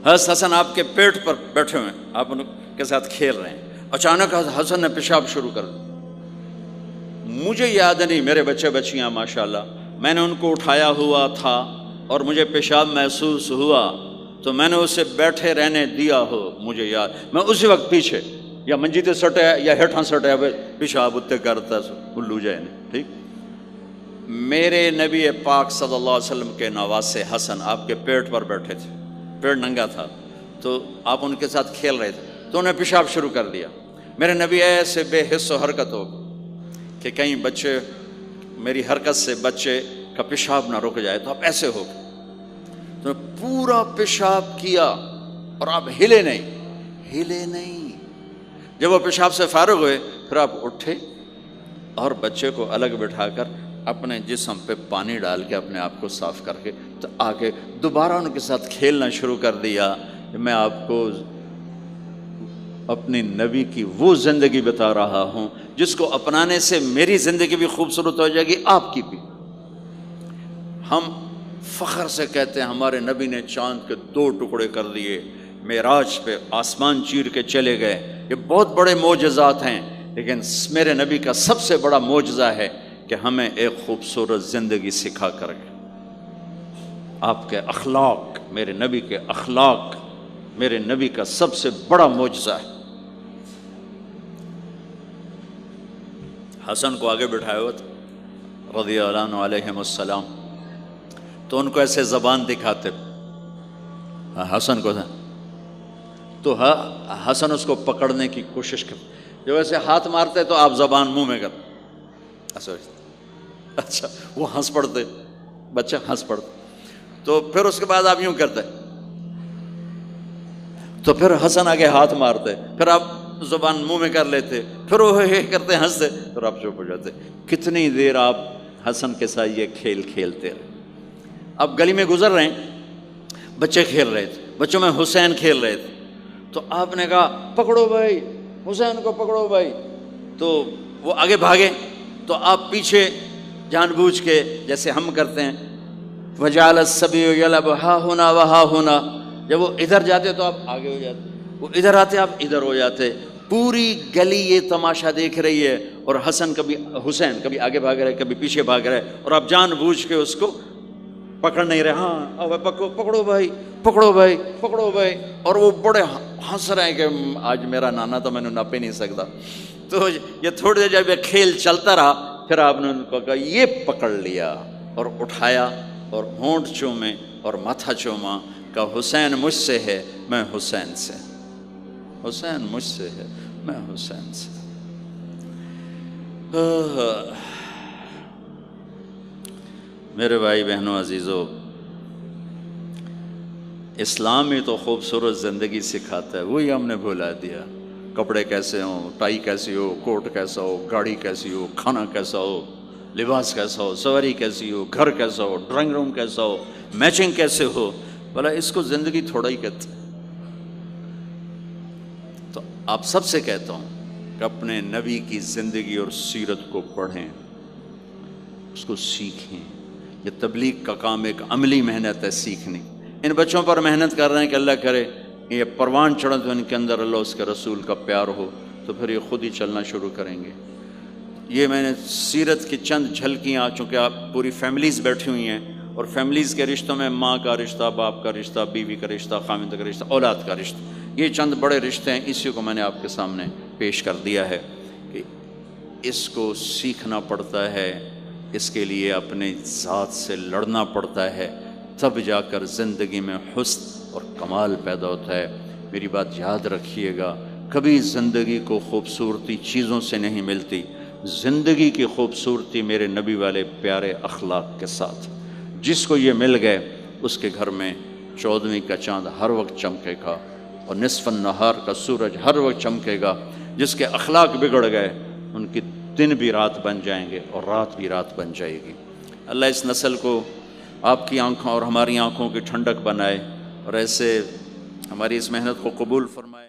حضرت حسن آپ کے پیٹ پر بیٹھے ہوئے ہیں، آپ ان کے ساتھ کھیل رہے ہیں، اچانک حسن نے پیشاب شروع کر دیا، مجھے یاد نہیں، میرے بچے بچیاں ماشاءاللہ، میں نے ان کو اٹھایا ہوا تھا اور مجھے پیشاب محسوس ہوا تو میں نے اسے بیٹھے رہنے دیا ہو، مجھے یاد، میں اسی وقت پیچھے یا منجی تے سٹے یا ہیٹھاں سٹے پیشاب اتنے کرتا بلو جائے نہیں۔ ٹھیک، میرے نبی پاک صلی اللہ علیہ وسلم کے نواسے حسن آپ کے پیٹ پر بیٹھے تھے، پیٹ ننگا تھا، تو آپ ان کے ساتھ کھیل رہے تھے تو انہیں پیشاب شروع کر دیا۔ میرے نبی ایسے بے حس و حرکت ہو کہ کہیں بچے میری حرکت سے بچے کا پیشاب نہ رک جائے، تو آپ ایسے ہو گئے، تو پورا پیشاب کیا اور آپ ہلے نہیں۔ جب وہ پیشاب سے فارغ ہوئے پھر آپ اٹھے اور بچے کو الگ بٹھا کر اپنے جسم پہ پانی ڈال کے اپنے آپ کو صاف کر کے تو آگے دوبارہ ان کے ساتھ کھیلنا شروع کر دیا۔ میں آپ کو اپنی نبی کی وہ زندگی بتا رہا ہوں جس کو اپنانے سے میری زندگی بھی خوبصورت ہو جائے گی، آپ کی بھی۔ ہم فخر سے کہتے ہیں ہمارے نبی نے چاند کے 2 ٹکڑے کر دیے، معراج پہ آسمان چیر کے چلے گئے، یہ بہت بڑے معجزات ہیں، لیکن میرے نبی کا سب سے بڑا معجزہ ہے کہ ہمیں ایک خوبصورت زندگی سکھا کر گئے۔ آپ کے اخلاق، میرے نبی کے اخلاق میرے نبی کا سب سے بڑا معجزہ ہے۔ حسن کو آگے بٹھایا ہوا تھا رضی اللہ عنہ علیہم السلام، تو ان کو ایسے زبان دکھاتے، حسن کو تھا تو حسن اس کو پکڑنے کی کوشش کر، جب ایسے ہاتھ مارتے تو آپ زبان منہ میں کر، اچھا وہ ہنس پڑتے، بچہ ہنس پڑتا، تو پھر اس کے بعد آپ یوں کرتے، تو پھر حسن آگے ہاتھ مارتے، پھر آپ زبان منہ میں کر لیتے، پھر وہ کرتے ہنستے، پھر آپ چپ ہو جاتے۔ کتنی دیر آپ حسن کے ساتھ یہ کھیل کھیلتے رہے۔ آپ گلی میں گزر رہے ہیں، بچے کھیل رہے تھے، بچوں میں حسین کھیل رہے تھے، تو آپ نے کہا پکڑو بھائی حسین کو، پکڑو بھائی، تو وہ آگے بھاگے، تو آپ پیچھے جان بوجھ کے جیسے ہم کرتے ہیں وَجَعَلَ السَّبِيُّ يَلْعَبُ ہَا هُنَا وَهَا هُنَا، جب وہ ادھر جاتے تو آپ آگے ہو جاتے، وہ ادھر آتے آپ ادھر ہو جاتے۔ پوری گلی یہ تماشا دیکھ رہی ہے، اور حسن کبھی حسین کبھی آگے بھاگ رہے کبھی پیچھے بھاگ رہے، اور آپ جان بوجھ کے اس کو پکڑ نہیں رہے۔ ہاں پکڑو بھائی، پکڑو بھائی، پکڑو بھائی، اور وہ بڑے ہنس رہے ہیں کہ آج میرا نانا تو میں نے نپ ہی نہیں سکتا۔ تو یہ تھوڑی دیر جب یہ کھیل چلتا رہا، پھر آپ نے ان کو کہا یہ پکڑ لیا، اور اٹھایا اور ہونٹ چومے اور ماتھا چوما، کہ حسین مجھ سے ہے میں حسین سے، حسین مجھ سے ہے میں حسین سے۔ میرے بھائی بہنوں عزیزو، اسلام ہی تو خوبصورت زندگی سکھاتا ہے، وہی ہم نے بھلا دیا۔ کپڑے کیسے ہوں، ٹائی کیسی ہو، کوٹ کیسا ہو، گاڑی کیسی ہو، کھانا کیسا ہو، لباس کیسا ہو، سواری کیسی ہو، گھر کیسا ہو، ڈرائنگ روم کیسا ہو، میچنگ کیسے ہو، بھلا اس کو زندگی تھوڑا ہی کہتے ہیں۔ تو آپ سب سے کہتا ہوں کہ اپنے نبی کی زندگی اور سیرت کو پڑھیں، اس کو سیکھیں۔ یہ تبلیغ کا کام ایک عملی محنت ہے، سیکھنے۔ ان بچوں پر محنت کر رہے ہیں کہ اللہ کرے یہ پروان چڑھے تو ان کے اندر اللہ اس کے رسول کا پیار ہو، تو پھر یہ خود ہی چلنا شروع کریں گے۔ یہ میں نے سیرت کی چند جھلکیاں، چونکہ آپ پوری فیملیز بیٹھی ہوئی ہیں، اور فیملیز کے رشتوں میں ماں کا رشتہ، باپ کا رشتہ، بیوی کا رشتہ، خاوند کا رشتہ، اولاد کا رشتہ، یہ چند بڑے رشتے ہیں، اسی کو میں نے آپ کے سامنے پیش کر دیا ہے کہ اس کو سیکھنا پڑتا ہے، اس کے لیے اپنے ذات سے لڑنا پڑتا ہے، تب جا کر زندگی میں حسن اور کمال پیدا ہوتا ہے۔ میری بات یاد رکھیے گا، کبھی زندگی کو خوبصورتی چیزوں سے نہیں ملتی، زندگی کی خوبصورتی میرے نبی والے پیارے اخلاق کے ساتھ۔ جس کو یہ مل گئے اس کے گھر میں 14ویں کا چاند ہر وقت چمکے گا، اور نصف النہار کا سورج ہر وقت چمکے گا۔ جس کے اخلاق بگڑ گئے ان کی دن بھی رات بن جائیں گے اور رات بھی رات بن جائے گی۔ اللہ اس نسل کو آپ کی آنکھوں اور ہماری آنکھوں کی ٹھنڈک بنائے، اور ایسے ہماری اس محنت کو قبول فرمائے۔